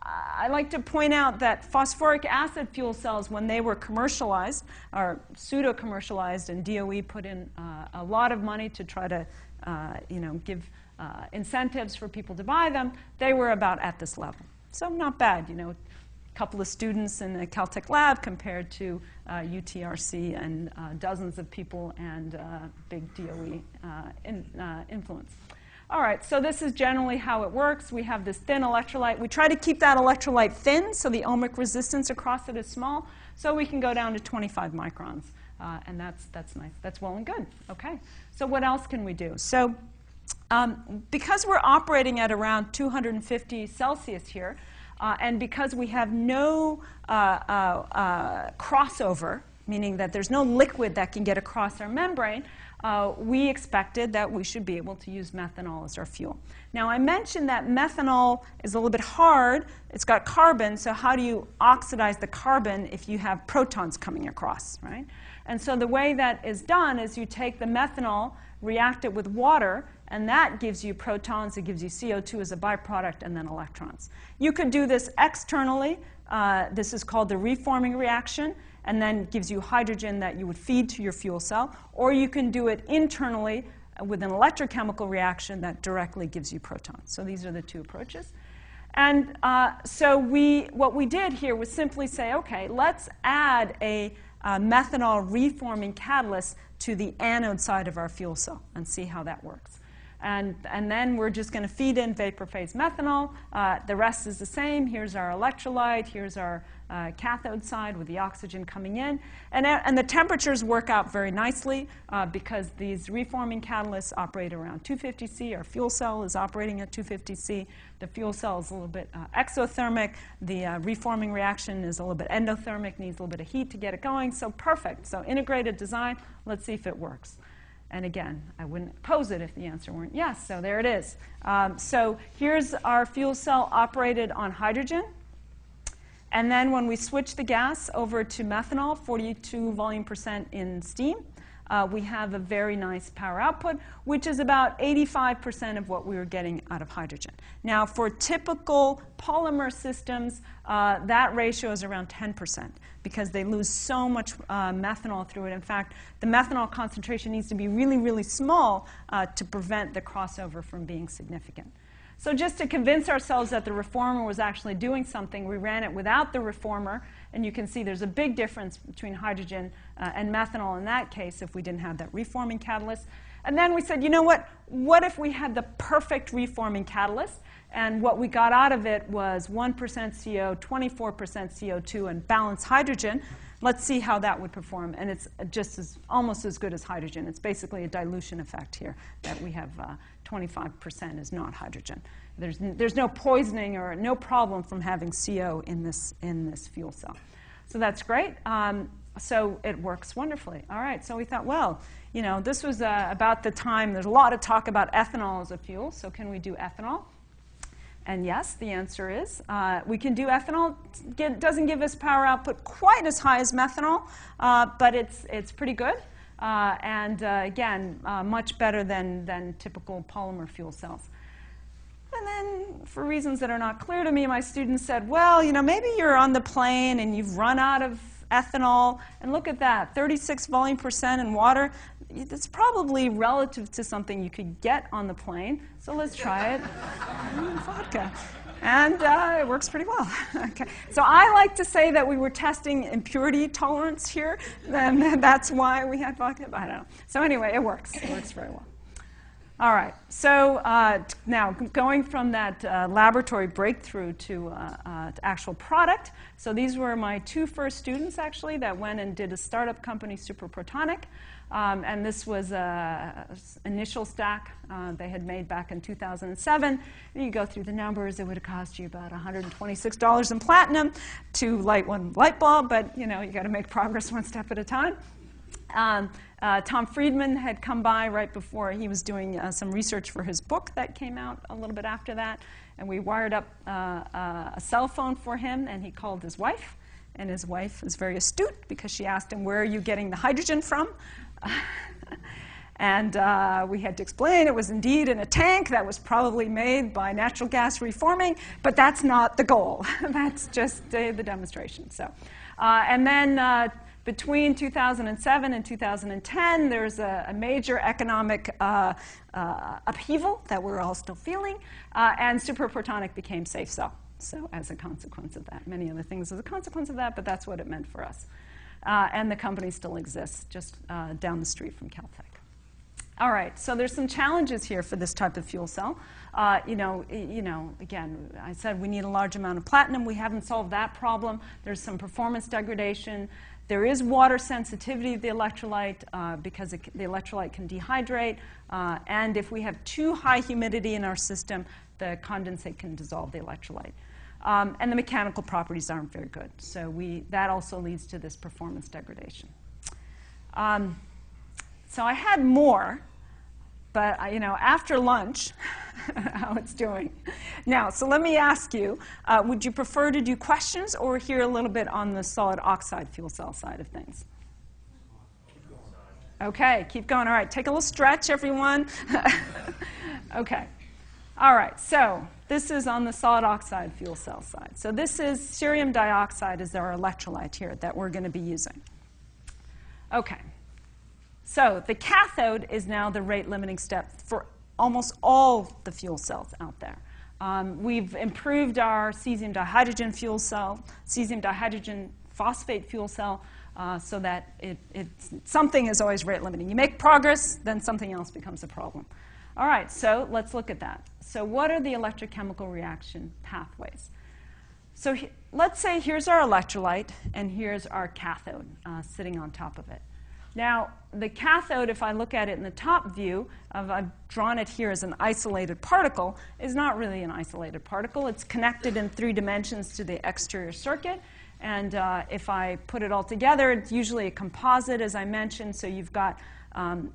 I like to point out that phosphoric acid fuel cells, when they were commercialized, or pseudo-commercialized, and DOE put in a lot of money to try to give incentives for people to buy them, they were about at this level. So not bad, a couple of students in the Caltech lab compared to UTRC and dozens of people and big DOE influence. All right, so this is generally how it works. We have this thin electrolyte. We try to keep that electrolyte thin so the ohmic resistance across it is small, so we can go down to 25 microns. And that's nice. That's well and good. Okay, so what else can we do? So because we're operating at around 250 Celsius here, and because we have no crossover, meaning that there's no liquid that can get across our membrane, we expected that we should be able to use methanol as our fuel. Now, I mentioned that methanol is a little bit hard. It's got carbon, so how do you oxidize the carbon if you have protons coming across, right? And so the way that is done is you take the methanol, react it with water, and that gives you protons, it gives you CO2 as a byproduct, and then electrons. You could do this externally. This is called the reforming reaction, and then gives you hydrogen that you would feed to your fuel cell. Or you can do it internally with an electrochemical reaction that directly gives you protons. So these are the two approaches. And so what we did here was simply say, OK, let's add a methanol reforming catalyst to the anode side of our fuel cell and see how that works. And then we're just going to feed in vapor phase methanol. The rest is the same. Here's our electrolyte. Here's our cathode side with the oxygen coming in. And the temperatures work out very nicely because these reforming catalysts operate around 250 C. Our fuel cell is operating at 250 C. The fuel cell is a little bit exothermic. The reforming reaction is a little bit endothermic, needs a little bit of heat to get it going. So perfect. So integrated design. Let's see if it works. And again, I wouldn't pose it if the answer weren't yes, so there it is. So here's our fuel cell operated on hydrogen. And then when we switch the gas over to methanol, 42 volume% in steam, we have a very nice power output, which is about 85% of what we were getting out of hydrogen. Now, for typical polymer systems, that ratio is around 10% because they lose so much methanol through it. In fact, the methanol concentration needs to be really, really small to prevent the crossover from being significant. So just to convince ourselves that the reformer was actually doing something, we ran it without the reformer. And you can see there's a big difference between hydrogen and methanol in that case if we didn't have that reforming catalyst. And then we said, you know what? What if we had the perfect reforming catalyst? And what we got out of it was 1% CO, 24% CO2, and balanced hydrogen. Let's see how that would perform. And it's just almost as good as hydrogen. It's basically a dilution effect here that we have 25% is not hydrogen. There's no poisoning or no problem from having CO in this fuel cell. So that's great. So it works wonderfully. All right, so we thought, well, you know, this was about the time, there's a lot of talk about ethanol as a fuel, so can we do ethanol? And yes, the answer is we can do ethanol. It doesn't give us power output quite as high as methanol, but it's pretty good. And again, much better than typical polymer fuel cells. And then, for reasons that are not clear to me, my students said, well, you know, maybe you're on the plane and you've run out of ethanol, and look at that, 36 volume% in water. It's probably relative to something you could get on the plane, so let's try it. Vodka. And it works pretty well. Okay. So I like to say that we were testing impurity tolerance here, and that's why we had vodka. I don't know. So anyway, it works. It works very well. All right. So now going from that laboratory breakthrough to actual product. So these were my two first students, actually, that went and did a startup company, Superprotonic. And this was an initial stack they had made back in 2007. And you go through the numbers, it would have cost you about $126 in platinum to light one light bulb, but you know, you got to make progress one step at a time. Tom Friedman had come by right before he was doing some research for his book that came out a little bit after that. And we wired up a cell phone for him, and he called his wife. And his wife was very astute because she asked him, where are you getting the hydrogen from? And we had to explain it was indeed in a tank that was probably made by natural gas reforming, but that's not the goal. That's just the demonstration. So, and then between 2007 and 2010, there's a major economic upheaval that we're all still feeling, and Superprotonic became safe cell. So as a consequence of that, many other things as a consequence of that, but that's what it meant for us. And the company still exists just down the street from Caltech. All right, so there's some challenges here for this type of fuel cell. Again, I said we need a large amount of platinum. We haven't solved that problem. There's some performance degradation. There is water sensitivity of the electrolyte because the electrolyte can dehydrate. And if we have too high humidity in our system, the condensate can dissolve the electrolyte. And the mechanical properties aren't very good. So that also leads to this performance degradation. So I had more, but after lunch, how it's doing. Now, so let me ask you, would you prefer to do questions or hear a little bit on the solid oxide fuel cell side of things? Okay, keep going. All right, take a little stretch, everyone. Okay. All right, so this is on the solid oxide fuel cell side. So this is cerium dioxide is our electrolyte here that we're going to be using. Okay. So the cathode is now the rate-limiting step for almost all the fuel cells out there. We've improved our cesium dihydrogen fuel cell, cesium dihydrogen phosphate fuel cell, so that something is always rate-limiting. You make progress, then something else becomes a problem. All right, so let's look at that. So what are the electrochemical reaction pathways? So let's say here's our electrolyte, and here's our cathode sitting on top of it. Now, the cathode, if I look at it in the top view, I've drawn it here as an isolated particle, is not really an isolated particle. It's connected in 3 dimensions to the exterior circuit. And if I put it all together, it's usually a composite, as I mentioned. So you've got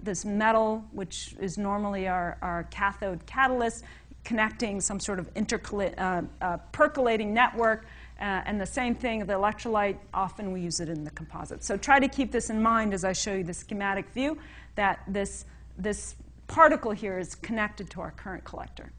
this metal, which is normally our cathode catalyst, connecting some sort of percolating network. And the same thing, the electrolyte, often we use it in the composite. So try to keep this in mind as I show you the schematic view, that this particle here is connected to our current collector.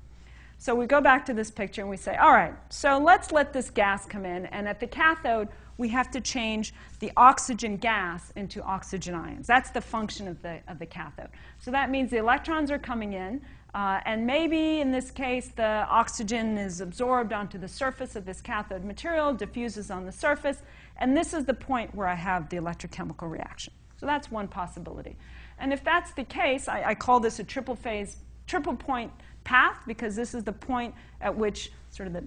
So we go back to this picture and we say, all right, so let's let this gas come in. And at the cathode, we have to change the oxygen gas into oxygen ions. That's the function of the cathode. So that means the electrons are coming in. And maybe in this case, the oxygen is absorbed onto the surface of this cathode material, diffuses on the surface. And this is the point where I have the electrochemical reaction. So that's one possibility. And if that's the case, I call this a triple point path, because this is the point at which sort of the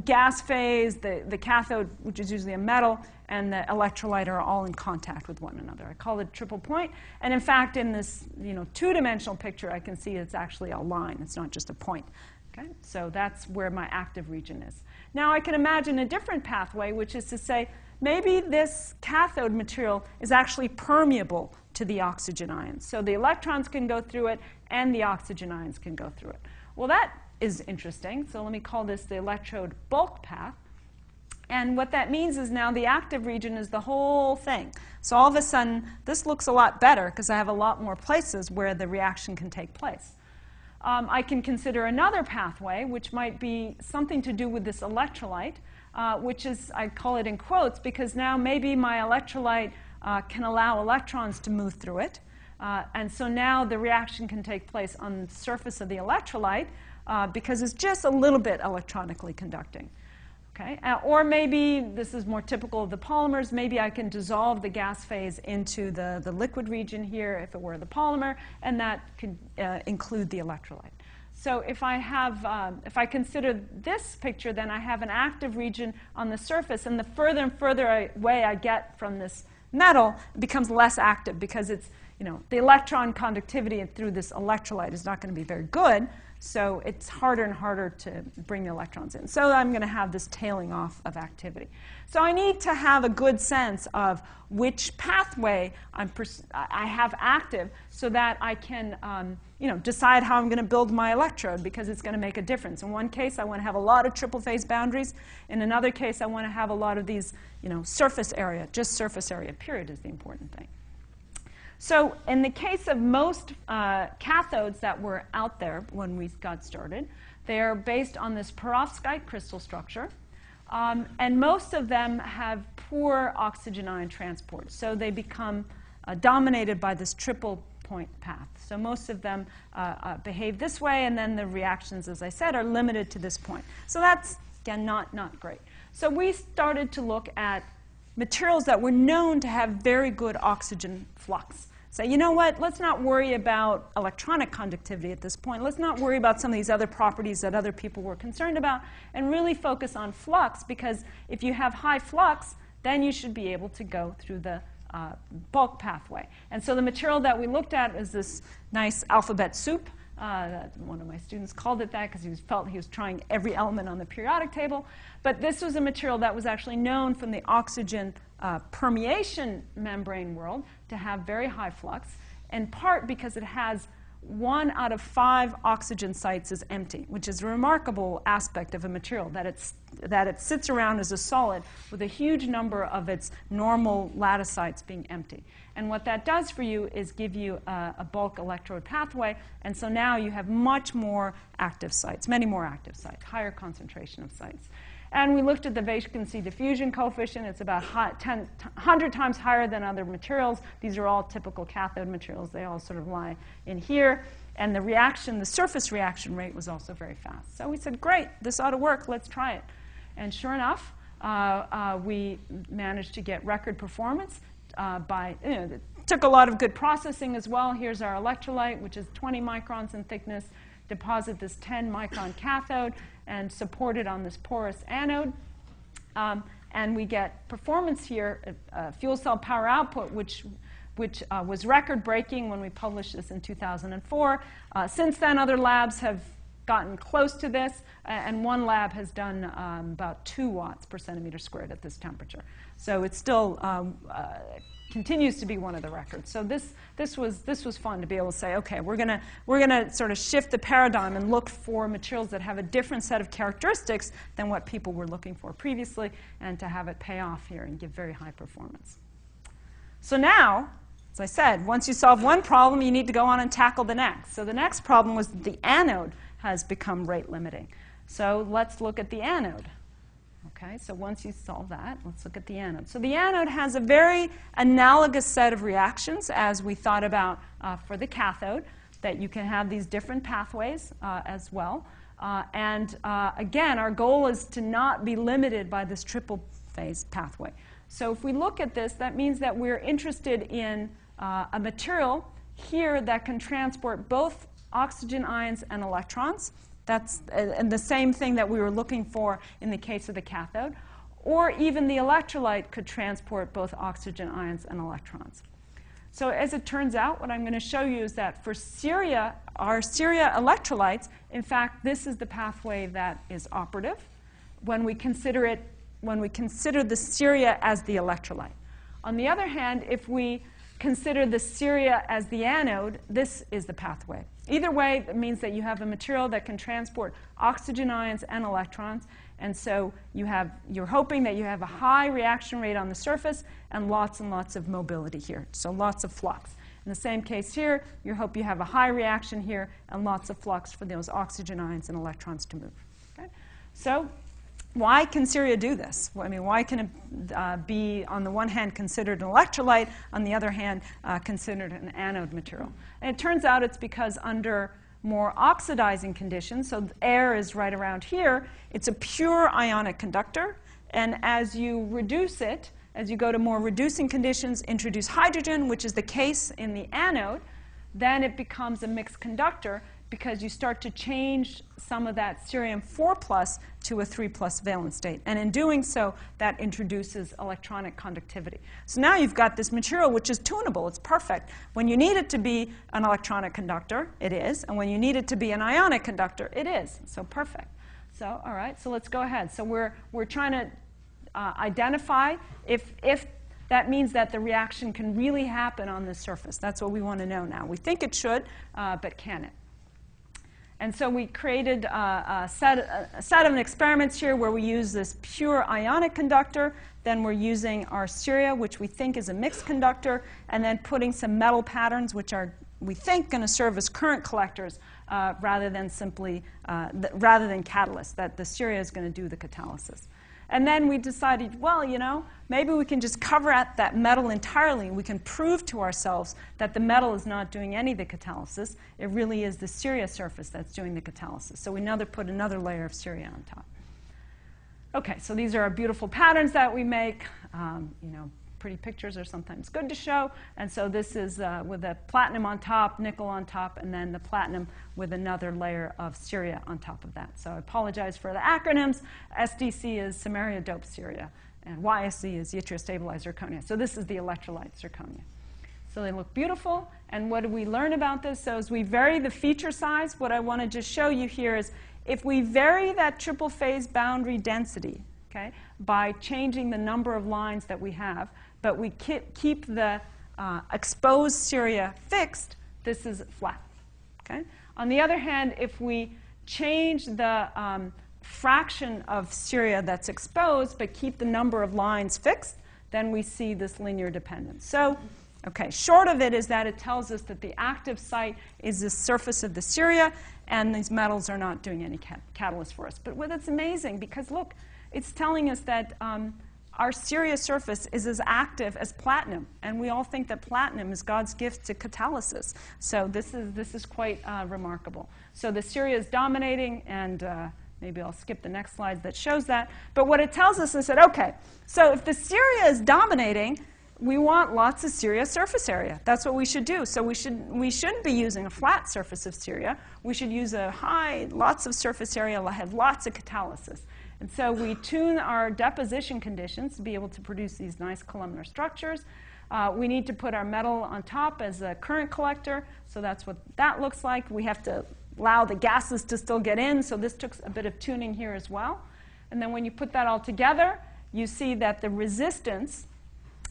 gas phase, the cathode, which is usually a metal, and the electrolyte are all in contact with one another. I call it triple point. And in fact, in this two-dimensional picture, I can see it's actually a line. It's not just a point. Okay? So that's where my active region is. Now I can imagine a different pathway, which is to say, maybe this cathode material is actually permeable to the oxygen ions. So the electrons can go through it, and the oxygen ions can go through it. Well, that is interesting. So let me call this the electrode bulk path. And what that means is now the active region is the whole thing. So all of a sudden, this looks a lot better because I have a lot more places where the reaction can take place. I can consider another pathway, which might be something to do with this electrolyte, which is, I call it in quotes, because now maybe my electrolyte can allow electrons to move through it. And so now the reaction can take place on the surface of the electrolyte because it's just a little bit electronically conducting. Okay? Or maybe, this is more typical of the polymers, maybe I can dissolve the gas phase into the liquid region here if it were the polymer, and that could include the electrolyte. So if I consider this picture, then I have an active region on the surface, and the further and further away I get from this metal, it becomes less active because it's, the electron conductivity through this electrolyte is not going to be very good. So it's harder and harder to bring the electrons in. So I'm going to have this tailing off of activity. So I need to have a good sense of which pathway I have active so that I can decide how I'm going to build my electrode, because it's going to make a difference. In one case, I want to have a lot of triple phase boundaries. In another case, I want to have a lot of these surface area. Just surface area, period, is the important thing. So in the case of most cathodes that were out there when we got started, they are based on this perovskite crystal structure. And most of them have poor oxygen ion transport. So they become dominated by this triple point path. So most of them behave this way, and then the reactions, as I said, are limited to this point. So that's, again, not great. So we started to look at materials that were known to have very good oxygen flux. So you know what, let's not worry about electronic conductivity at this point. Let's not worry about some of these other properties that other people were concerned about, and really focus on flux, because if you have high flux, then you should be able to go through the bulk pathway. And so the material that we looked at is this nice alphabet soup. One of my students called it that because he felt he was trying every element on the periodic table. But this was a material that was actually known from the oxygen permeation membrane world to have very high flux, in part because it has 1 out of 5 oxygen sites is empty, which is a remarkable aspect of a material, that it sits around as a solid with a huge number of its normal lattice sites being empty. And what that does for you is give you a bulk electrode pathway, and so now you have much more active sites, many more active sites, higher concentration of sites. And we looked at the vacancy diffusion coefficient. It's about 100 times higher than other materials. These are all typical cathode materials. They all sort of lie in here. And the reaction, the surface reaction rate was also very fast. So we said, great, this ought to work. Let's try it. And sure enough, we managed to get record performance it took a lot of good processing as well. Here's our electrolyte, which is 20 microns in thickness. Deposit this 10-micron cathode and support it on this porous anode. And we get performance here, fuel cell power output, which was record-breaking when we published this in 2004. Since then, other labs have gotten close to this, and one lab has done about 2 watts per centimeter squared at this temperature. So it still continues to be one of the records. So this was fun to be able to say, okay, we're gonna sort of shift the paradigm and look for materials that have a different set of characteristics than what people were looking for previously, and to have it pay off here and give very high performance. So now, as I said, once you solve one problem, you need to go on and tackle the next. So the next problem was that the anode has become rate limiting. So let's look at the anode. Okay, so once you solve that, let's look at the anode. So the anode has a very analogous set of reactions as we thought about for the cathode, that you can have these different pathways as well. Again, our goal is to not be limited by this triple phase pathway. So if we look at this, that means that we're interested in a material here that can transport both oxygen ions and electrons. That's the same thing that we were looking for in the case of the cathode. Or even the electrolyte could transport both oxygen ions and electrons. So as it turns out, what I'm going to show you is that for Ceria, our Ceria electrolytes, in fact, this is the pathway that is operative when we consider the Ceria as the electrolyte. On the other hand, if we consider the Ceria as the anode, this is the pathway. Either way, it means that you have a material that can transport oxygen ions and electrons, and so you're hoping that you have a high reaction rate on the surface and lots of mobility here, so lots of flux. In the same case here, you hope you have a high reaction here and lots of flux for those oxygen ions and electrons to move. Okay? So why can Ceria do this? I mean, why can it be, on the one hand, considered an electrolyte, on the other hand, considered an anode material? And it turns out it's because under more oxidizing conditions, so air is right around here, it's a pure ionic conductor, and as you reduce it, as you go to more reducing conditions, introduce hydrogen, which is the case in the anode, then it becomes a mixed conductor, because you start to change some of that cerium 4+ to a 3+ valence state. And in doing so, that introduces electronic conductivity. So now you've got this material which is tunable. It's perfect. When you need it to be an electronic conductor, it is. And when you need it to be an ionic conductor, it is. So perfect. So all right, so let's go ahead. So we're trying to identify if that means that the reaction can really happen on this surface. That's what we want to know now. We think it should, but can it? And so we created a set of experiments here where we use this pure ionic conductor. Then we're using our Ceria, which we think is a mixed conductor, and then putting some metal patterns, which are, we think, going to serve as current collectors rather than catalysts, that the Ceria is going to do the catalysis. And then we decided, well, you know, maybe we can just cover up that metal entirely. We can prove to ourselves that the metal is not doing any of the catalysis. It really is the Ceria surface that's doing the catalysis. So we put another layer of Ceria on top. OK, so these are our beautiful patterns that we make. You know, pretty pictures are sometimes good to show. And so this is with a platinum on top, nickel on top, and then the platinum with another layer of Ceria on top of that. So I apologize for the acronyms. SDC is Samaria doped Ceria, and YSC is yttriostabilized zirconia. So this is the electrolyte zirconia. So they look beautiful. And what do we learn about this? So as we vary the feature size, what I want to just show you here is if we vary that triple phase boundary density, okay, by changing the number of lines that we have, but we keep the exposed Ceria fixed, this is flat. Okay? On the other hand, if we change the fraction of Ceria that's exposed, but keep the number of lines fixed, then we see this linear dependence. So, okay, short of it is that it tells us that the active site is the surface of the Ceria, and these metals are not doing any catalyst for us. But it's amazing, because look, it's telling us that our Ceria surface is as active as platinum, and we all think that platinum is God's gift to catalysis. So this is quite remarkable. So the Ceria is dominating, and maybe I'll skip the next slide that shows that. But what it tells us is that, okay, so if the Ceria is dominating, we want lots of Ceria surface area. That's what we should do. So we shouldn't be using a flat surface of Ceria. We should use lots of surface area, have lots of catalysis. And so we tune our deposition conditions to be able to produce these nice columnar structures. We need to put our metal on top as a current collector, so that's what that looks like. We have to allow the gases to still get in. So this took a bit of tuning here as well. And then when you put that all together, you see that the resistance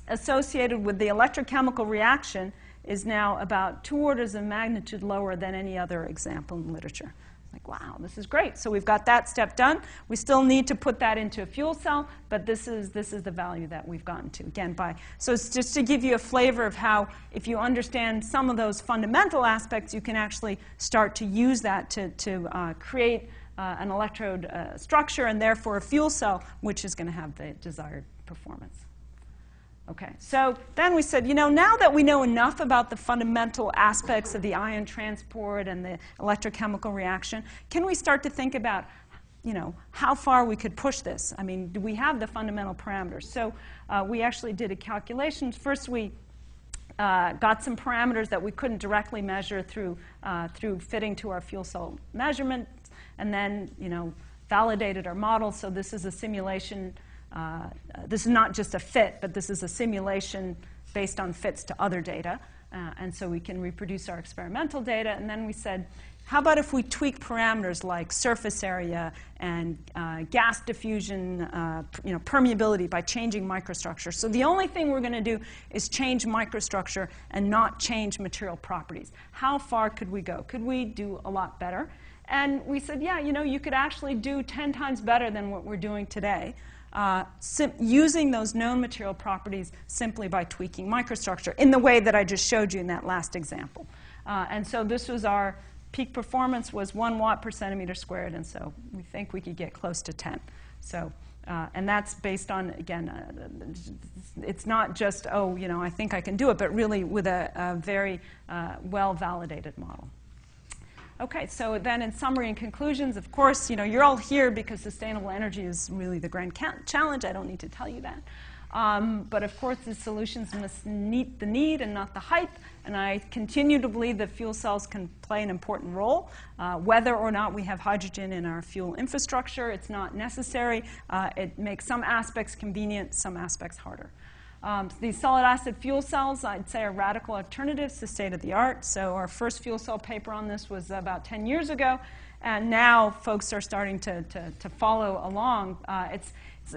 associated with the electrochemical reaction is now about 2 orders of magnitude lower than any other example in literature. Like, wow, this is great. So we've got that step done. We still need to put that into a fuel cell, but this is the value that we've gotten to, again, so it's just to give you a flavor of how, if you understand some of those fundamental aspects, you can actually start to use that to create an electrode structure and therefore a fuel cell, which is going to have the desired performance. Okay, so then we said, now that we know enough about the fundamental aspects of the ion transport and the electrochemical reaction, can we start to think about, how far we could push this? I mean, do we have the fundamental parameters? So we actually did a calculation. First, we got some parameters that we couldn't directly measure through fitting to our fuel cell measurement, and then, validated our model. So this is a simulation. This is not just a fit, but this is a simulation based on fits to other data. And so we can reproduce our experimental data. And then we said, how about if we tweak parameters like surface area and gas diffusion, permeability by changing microstructure? So the only thing we're going to do is change microstructure and not change material properties. How far could we go? Could we do a lot better? And we said, yeah, you could actually do 10 times better than what we're doing today. Using those known material properties simply by tweaking microstructure in the way that I just showed you in that last example. And so this was our peak performance was 1 watt per centimeter squared, and so we think we could get close to 10. So, and that's based on, again, it's not just, I think I can do it, but really with a very well-validated model. Okay, so then in summary and conclusions, of course, you're all here because sustainable energy is really the grand challenge. I don't need to tell you that. But of course, the solutions must meet the need and not the hype. And I continue to believe that fuel cells can play an important role. Whether or not we have hydrogen in our fuel infrastructure, it's not necessary. It makes some aspects convenient, some aspects harder. These solid acid fuel cells, I'd say, are radical alternatives to state-of-the-art. So our first fuel cell paper on this was about 10 years ago, and now folks are starting to follow along.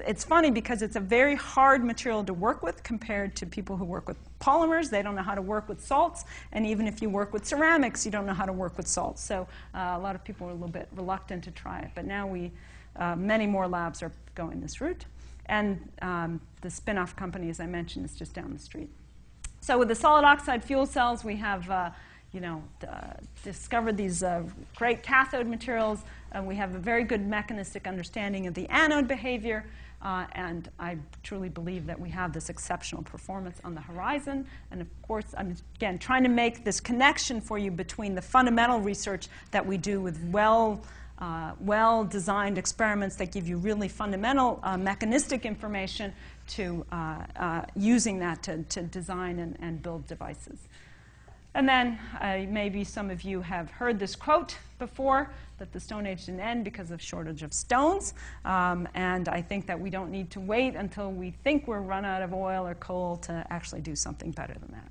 It's funny because it's a very hard material to work with compared to people who work with polymers. They don't know how to work with salts, and even if you work with ceramics, you don't know how to work with salts. So a lot of people are a little bit reluctant to try it, but now many more labs are going this route. And the spin-off company, as I mentioned, is just down the street. So with the solid oxide fuel cells, we have discovered these great cathode materials. We have a very good mechanistic understanding of the anode behavior. And I truly believe that we have this exceptional performance on the horizon. And of course, I'm, again, trying to make this connection for you between the fundamental research that we do with well-designed experiments that give you really fundamental mechanistic information to using that to design and build devices. And then maybe some of you have heard this quote before, that the Stone Age didn't end because of shortage of stones. And I think that we don't need to wait until we think we're run out of oil or coal to actually do something better than that.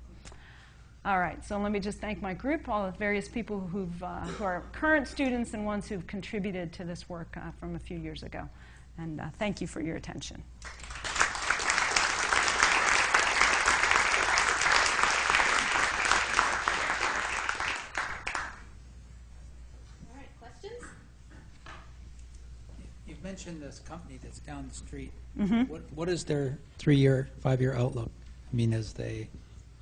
All right, so let me just thank my group, all the various people who are current students and ones who've contributed to this work from a few years ago. And thank you for your attention. All right, questions? You've mentioned this company that's down the street. Mm-hmm. What is their 3-year, 5-year outlook? I mean,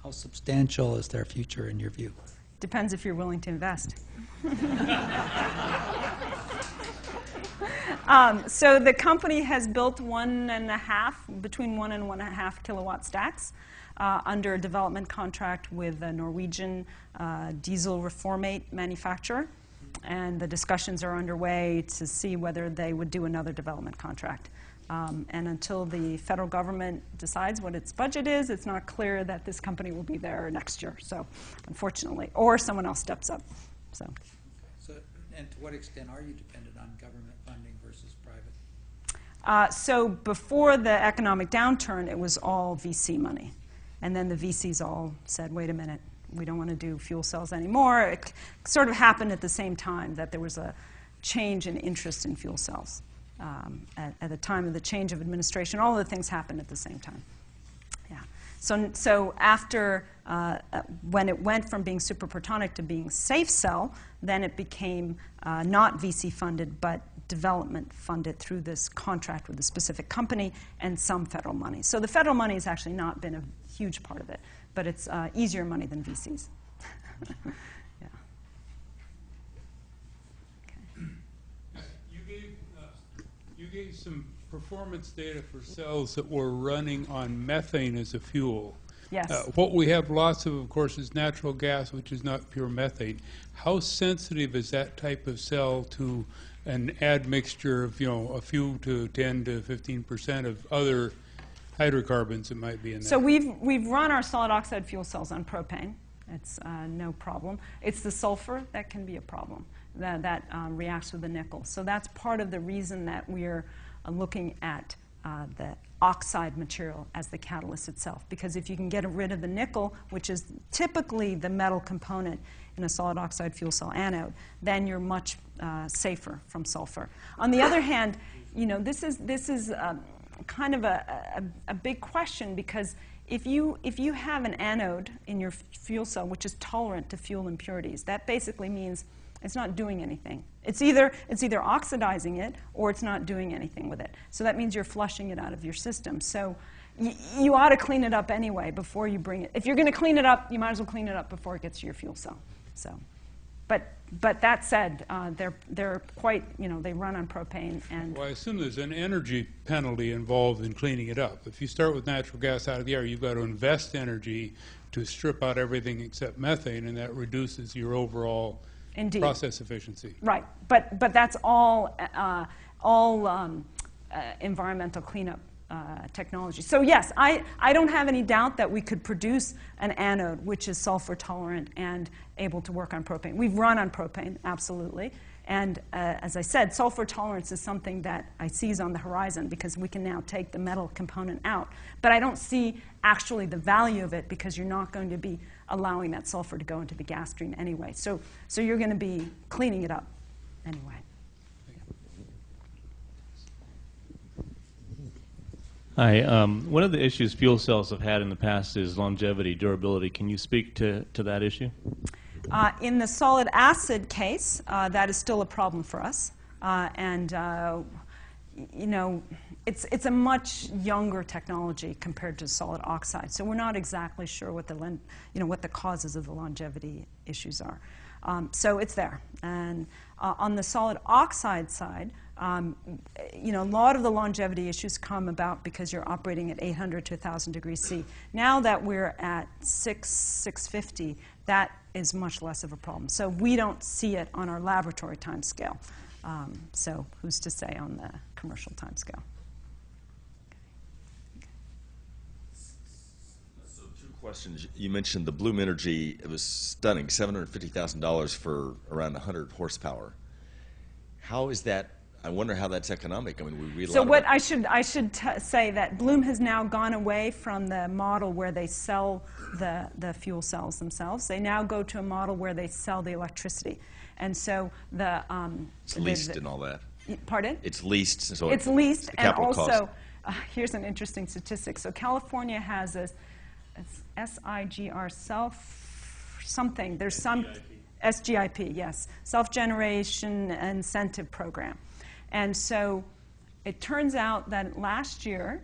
how substantial is their future in your view? Depends if you're willing to invest. So the company has built between 1 and 1.5 kilowatt stacks under a development contract with a Norwegian diesel reformate manufacturer. And the discussions are underway to see whether they would do another development contract. And until the federal government decides what its budget is, it's not clear that this company will be there next year. So, unfortunately, or someone else steps up. So, and to what extent are you dependent on government funding versus private? So before the economic downturn, it was all VC money. And then the VCs all said, wait a minute, we don't want to do fuel cells anymore. It sort of happened at the same time that there was a change in interest in fuel cells. At the time of the change of administration, all of the things happened at the same time. Yeah. So after, when it went from being superprotonic to being safe cell, then it became not VC funded, but development funded through this contract with a specific company and some federal money. So the federal money has actually not been a huge part of it, but it's easier money than VCs. Yeah. Okay. You gave some performance data for cells that were running on methane as a fuel. Yes. What we have lots of course, is natural gas, which is not pure methane. How sensitive is that type of cell to an admixture of, a few to 10 to 15% of other hydrocarbons that might be in there? So we've run our solid oxide fuel cells on propane. It's no problem. It's the sulfur that can be a problem that reacts with the nickel. So that's part of the reason that we're looking at the oxide material as the catalyst itself. Because if you can get rid of the nickel, which is typically the metal component in a solid oxide fuel cell anode, then you're much safer from sulfur. On the other hand, this is kind of a big question, because if you have an anode in your fuel cell which is tolerant to fuel impurities, that basically means it's not doing anything. It's either oxidizing it or it's not doing anything with it. So that means you're flushing it out of your system. So you ought to clean it up anyway before you bring it. If you're going to clean it up, you might as well clean it up before it gets to your fuel cell. So, but that said, they're quite, they run on propane. And well, I assume there's an energy penalty involved in cleaning it up. If you start with natural gas out of the air, you've got to invest energy to strip out everything except methane, and that reduces your overall Indeed. Process efficiency. Right, but that's all environmental cleanup technology. So yes, I don't have any doubt that we could produce an anode which is sulfur tolerant and able to work on propane. We've run on propane, absolutely. And as I said, sulfur tolerance is something that I see is on the horizon, because we can now take the metal component out. But I don't see actually the value of it, because you're not going to be allowing that sulfur to go into the gas stream anyway. So you're going to be cleaning it up anyway. Hi. One of the issues fuel cells have had in the past is longevity, durability. Can you speak to that issue? In the solid acid case, that is still a problem for us. It's a much younger technology compared to solid oxide. So we're not exactly sure what the causes of the longevity issues are. So it's there. And on the solid oxide side, a lot of the longevity issues come about because you're operating at 800 to 1,000 degrees C. Now that we're at 650, that is much less of a problem. So we don't see it on our laboratory time scale. So who's to say on the commercial time scale? So 2 questions. You mentioned the Bloom Energy. It was stunning, $750,000 for around 100 horsepower. How is that? I wonder how that's economic. I mean, we read a lot. So what I should say that Bloom has now gone away from the model where they sell the fuel cells themselves. They now go to a model where they sell the electricity, and so the it's leased and all that. Pardon? It's leased. So it's leased, and also here's an interesting statistic. So California has a SIGR something. There's some SGIP, yes, self-generation incentive program. And so it turns out that last year,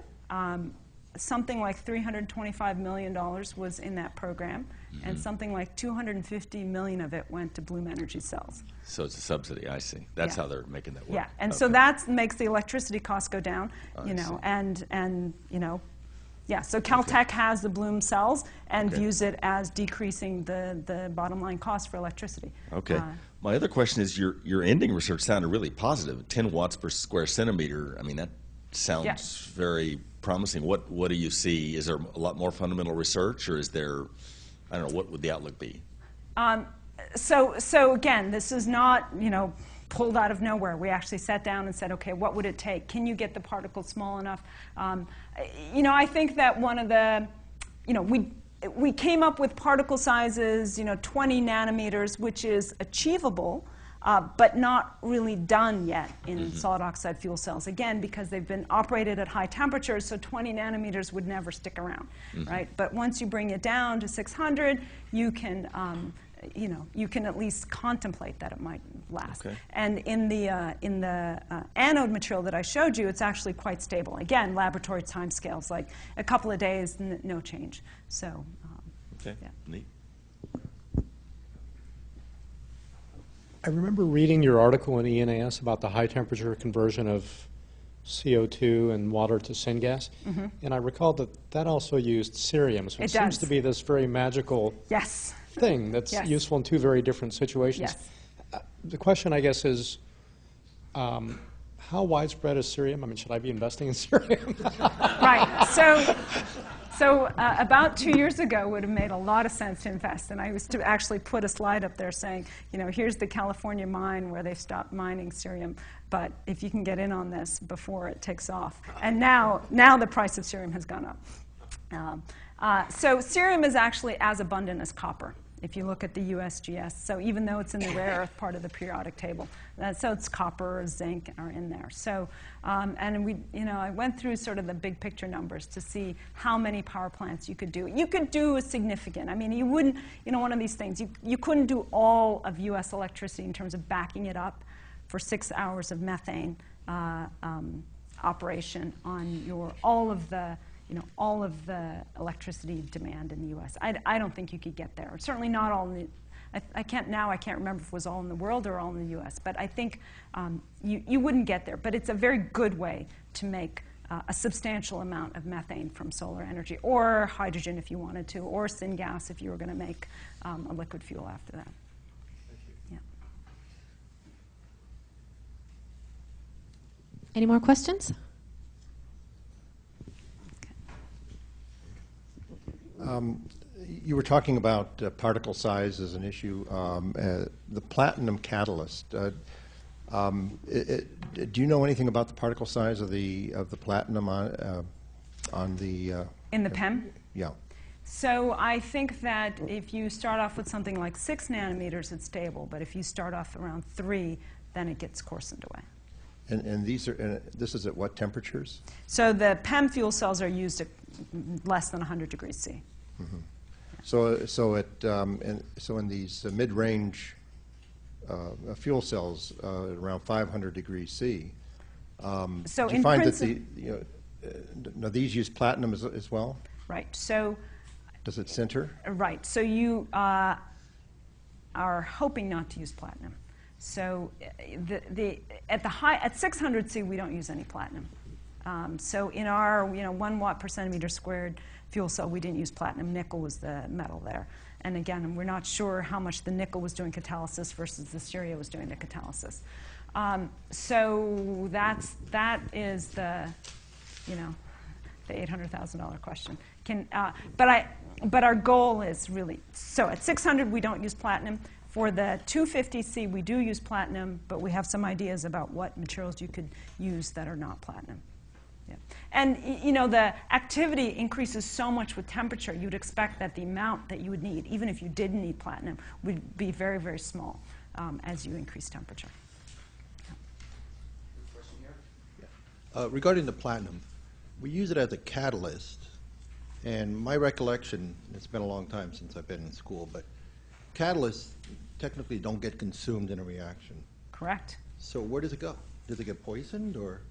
something like $325 million was in that program, and something like $250 million of it went to Bloom Energy cells. So it's a subsidy, I see. That's how they're making that work. Yeah, and so that makes the electricity costs go down, yeah, so Caltech has the Bloom cells and views it as decreasing the bottom line cost for electricity. Okay. My other question is your ending research sounded really positive. 10 watts per square centimeter. I mean, that sounds very promising. What do you see? Is there a lot more fundamental research, or is there, I don't know, what would the outlook be? So again, this is not, pulled out of nowhere. We actually sat down and said, okay, what would it take? Can you get the particles small enough? I think that one of the, we came up with particle sizes, 20 nanometers, which is achievable, but not really done yet in solid oxide fuel cells. Again, because they've been operated at high temperatures, so 20 nanometers would never stick around, right? But once you bring it down to 600, you can, you can at least contemplate that it might last. Okay. And in the anode material that I showed you, it's actually quite stable. Again, laboratory timescales, like a couple of days, no change. So, Okay, yeah. neat. I remember reading your article in ENAS about the high temperature conversion of CO2 and water to syngas, and I recall that that also used cerium. So it seems does. to be this very magical Yes. thing that's Yes. useful in two very different situations. Yes. The question, I guess, is how widespread is cerium? I mean, should I be investing in cerium? Right. So about 2 years ago, it would have made a lot of sense to invest. And I used to actually put a slide up there saying, here's the California mine where they've stopped mining cerium. But if you can get in on this before it takes off. And now the price of cerium has gone up. So cerium is actually as abundant as copper, if you look at the USGS. So even though it's in the rare earth part of the periodic table, so it's copper, zinc are in there. So, and we, I went through sort of the big picture numbers to see how many power plants you could do. You could do a significant. I mean, you wouldn't, one of these things. You couldn't do all of U.S. electricity in terms of backing it up for 6 hours of methane operation on all of the electricity demand in the U.S. I don't think you could get there. Certainly not all in the, I can't remember if it was all in the world or all in the U.S., but I think you wouldn't get there. But it's a very good way to make a substantial amount of methane from solar energy, or hydrogen if you wanted to, or syngas if you were going to make a liquid fuel after that. Yeah. Any more questions? You were talking about particle size as an issue. The platinum catalyst. Do you know anything about the particle size of the platinum on the? In the PEM? Yeah. So I think that if you start off with something like 6 nanometers, it's stable. But if you start off around 3, then it gets coarsened away. And this is at what temperatures? So the PEM fuel cells are used at less than 100 degrees C. Mm-hmm. So in these mid-range fuel cells around 500 degrees C, So do you in find that now these use platinum as well? Right. So Does it center? right. So you are hoping not to use platinum. So at 600 C, we don't use any platinum. So in our 1 watt per centimeter squared fuel cell, we didn't use platinum. Nickel was the metal there. And again, we're not sure how much the nickel was doing catalysis versus the Ceria was doing the catalysis. So that is the $800,000 question. But our goal is really, so at 600 we don't use platinum. For the 250C we do use platinum, but we have some ideas about what materials you could use that are not platinum. Yeah. And the activity increases so much with temperature, you'd expect that the amount that you would need, even if you didn't need platinum, would be very, very small as you increase temperature. Regarding the platinum, we use it as a catalyst, and my recollection, it's been a long time since I've been in school, but catalysts technically don't get consumed in a reaction. Correct. So where does it go? Does it get poisoned, or?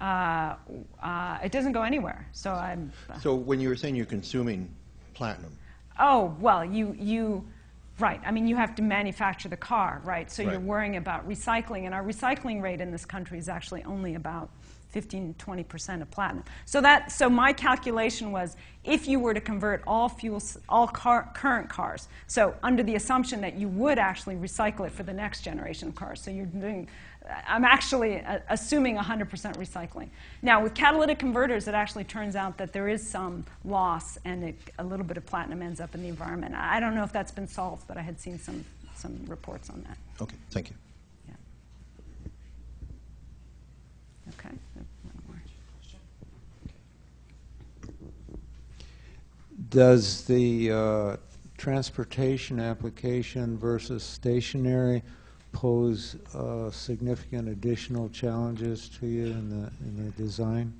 It doesn't go anywhere. So So when you were saying you're consuming platinum. Oh, well, right. I mean, you have to manufacture the car, right? So Right. you're worrying about recycling, and our recycling rate in this country is actually only about 15, 20% of platinum. So my calculation was, if you were to convert all current cars, so under the assumption that you would actually recycle it for the next generation of cars, so I'm actually assuming 100% recycling. Now, with catalytic converters, it actually turns out that there is some loss, and a little bit of platinum ends up in the environment. I don't know if that's been solved, but I had seen some reports on that. Okay, thank you. Yeah. Okay. One more. Does the transportation application versus stationary pose significant additional challenges to you in the design?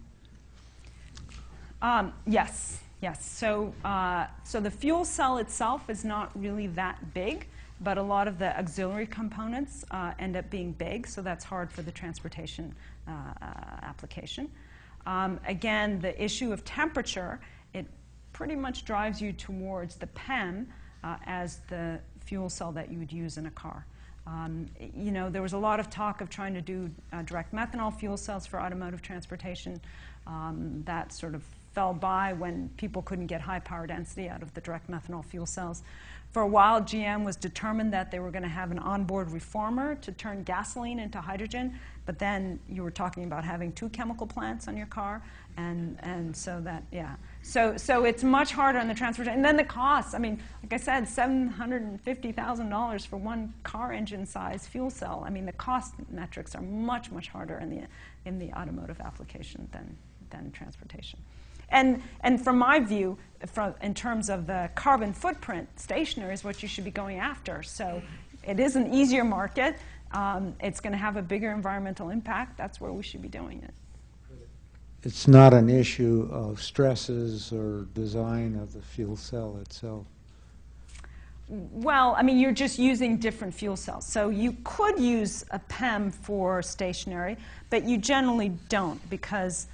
Yes, yes. So the fuel cell itself is not really that big, but a lot of the auxiliary components end up being big, so that's hard for the transportation application. Again, the issue of temperature, it pretty much drives you towards the PEM as the fuel cell that you would use in a car. You know, there was a lot of talk of trying to do direct methanol fuel cells for automotive transportation. That sort of fell by when people couldn't get high power density out of the direct methanol fuel cells. For a while, GM was determined that they were going to have an onboard reformer to turn gasoline into hydrogen, but then you were talking about having 2 chemical plants on your car, and so that, yeah. So it's much harder on the transportation. And then the costs, I mean, like I said, $750,000 for one car engine size fuel cell. I mean, the cost metrics are much, much harder in the automotive application than transportation. And from my view, in terms of the carbon footprint, stationary is what you should be going after. So it is an easier market. It's going to have a bigger environmental impact. That's where we should be doing it. It's not an issue of stresses or design of the fuel cell itself. Well, I mean, you're just using different fuel cells. So you could use a PEM for stationary, but you generally don't because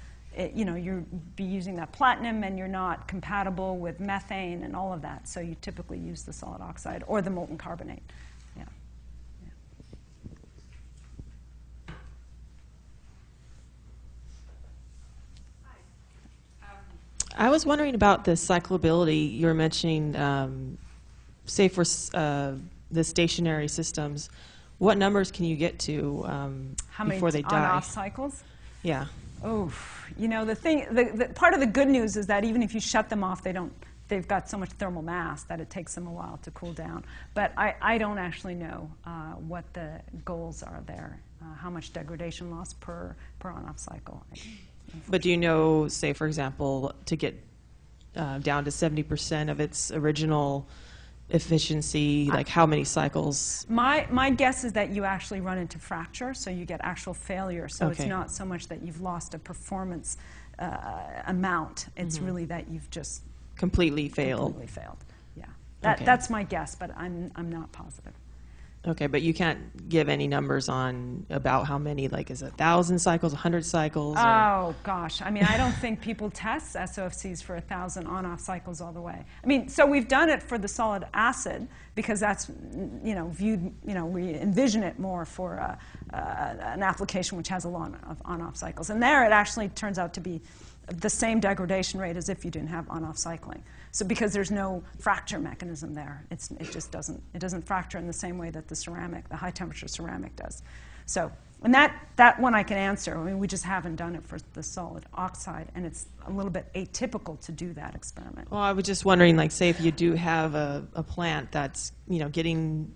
you know, you'll be using that platinum and you're not compatible with methane and all of that. So you typically use the solid oxide or the molten carbonate. Yeah. I was wondering about the cyclability. You were mentioning, say for the stationary systems, what numbers can you get to before they die? How many on-off cycles? Yeah. Oh, you know, the part of the good news is that even if you shut them off, they've got so much thermal mass that it takes them a while to cool down. But I don't actually know what the goals are there, how much degradation loss per on-off cycle. But do you know, say, for example, to get down to 70% of its original efficiency, like how many cycles? My guess is that you actually run into fracture, so you get actual failure. So Okay. it's not so much that you've lost a performance amount. It's really that you've just Completely failed. Completely failed. Yeah, Okay. that's my guess, but I'm not positive. Okay, but you can't give any numbers on about how many, like is it 1,000 cycles, 100 cycles? Or? Oh, gosh. I mean, I don't think people test SOFCs for 1,000 on-off cycles all the way. I mean, so we've done it for the solid acid because that's, you know, viewed, you know, we envision it more for an application which has a lot of on-off cycles. And there it actually turns out to be the same degradation rate as if you didn't have on-off cycling. So because there's no fracture mechanism there, it just doesn't fracture in the same way that the ceramic, the high temperature ceramic does. So, and that one I can answer. I mean, we just haven't done it for the solid oxide, and it's a little bit atypical to do that experiment. Well, I was just wondering, like, say if you do have a plant that's, you know, getting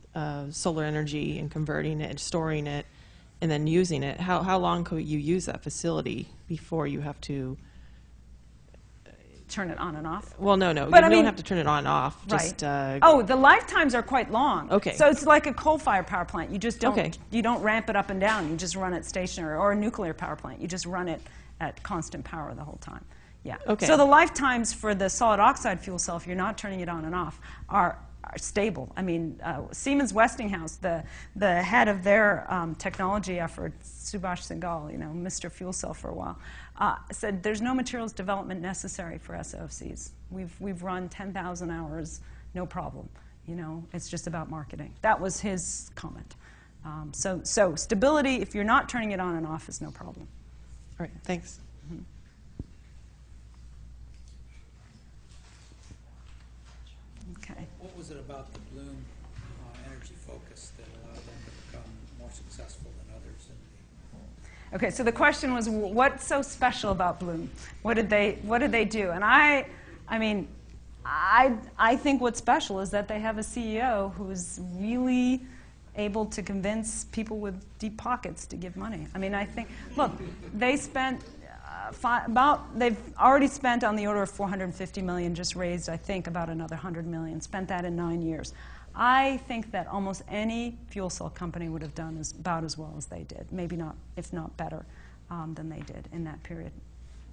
solar energy and converting it and storing it and then using it, how long could you use that facility before you have to turn it on and off? Well, no, But you I don't mean, have to turn it on and off. Just, right. Oh, the lifetimes are quite long. Okay. So it's like a coal-fired power plant. You just don't, Okay. you don't ramp it up and down. You just run it stationary. Or a nuclear power plant. You just run it at constant power the whole time. Yeah. Okay. So the lifetimes for the solid oxide fuel cell, if you're not turning it on and off, are stable. I mean, Siemens-Westinghouse, the head of their technology effort, Subhash Singhal, you know, Mr. Fuel Cell for a while, said there's no materials development necessary for SOFCs. We've run 10,000 hours, no problem. You know, it's just about marketing. That was his comment. So stability, if you're not turning it on and off, is no problem. All right, thanks. Mm-hmm. Okay. What was it about the Bloom energy focus that allowed them to become more successful than others? Okay, so the question was, what's so special about Bloom? What did they do? And I mean, I think what's special is that they have a CEO who's really able to convince people with deep pockets to give money. I mean, I think, look, they spent they've already spent on the order of $450 million, just raised, I think, about another $100 million, spent that in 9 years. I think that almost any fuel cell company would have done about as well as they did, maybe not, if not better, than they did in that period.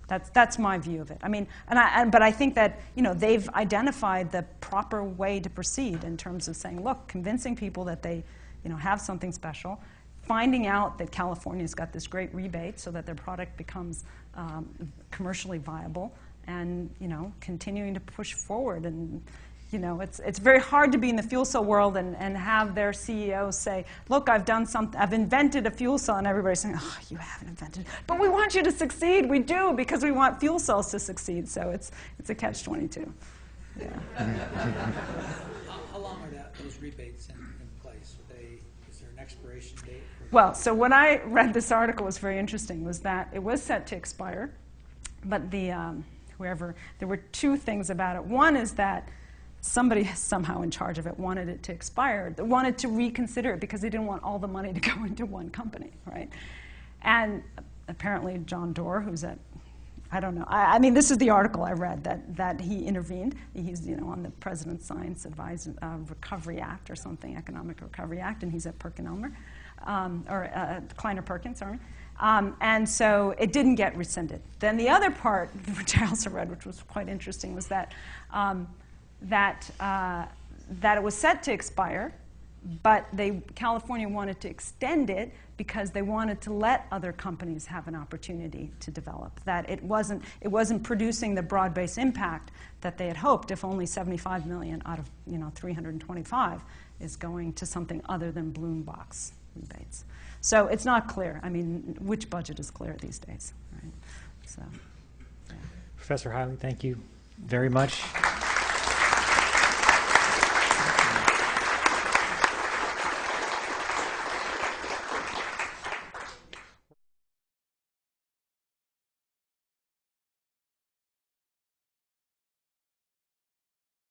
That's my view of it. I mean, but I think that, you know, they've identified the proper way to proceed in terms of saying, look, convincing people that they, you know, have something special, finding out that California's got this great rebate so that their product becomes commercially viable, and, you know, continuing to push forward. And, you know, it's very hard to be in the fuel cell world and have their CEO say, look, I've done something, I've invented a fuel cell, and everybody's saying, oh, you haven't invented it. But we want you to succeed. We do, because we want fuel cells to succeed. So it's a catch-22. Yeah. How long are those rebates in place? Is there an expiration date? Well, so when I read this article, was very interesting, was that it was set to expire, but there were two things about it. One is that somebody somehow in charge of it wanted it to expire, wanted to reconsider it because they didn't want all the money to go into one company, right? And apparently John Doerr, who's at, I don't know, I mean, this is the article I read, that he intervened. He's, you know, on the President's Science Advisory Recovery Act or something, Economic Recovery Act, and he's at PerkinElmer, or Kleiner Perkins, sorry. And so it didn't get rescinded. Then the other part, which I also read, which was quite interesting, was that that it was set to expire, but California wanted to extend it because they wanted to let other companies have an opportunity to develop. That it wasn't producing the broad-based impact that they had hoped. If only 75 million out of 325 is going to something other than balloon box rebates. So it's not clear. I mean, which budget is clear these days, right? So, yeah. Professor Hiley, thank you very much.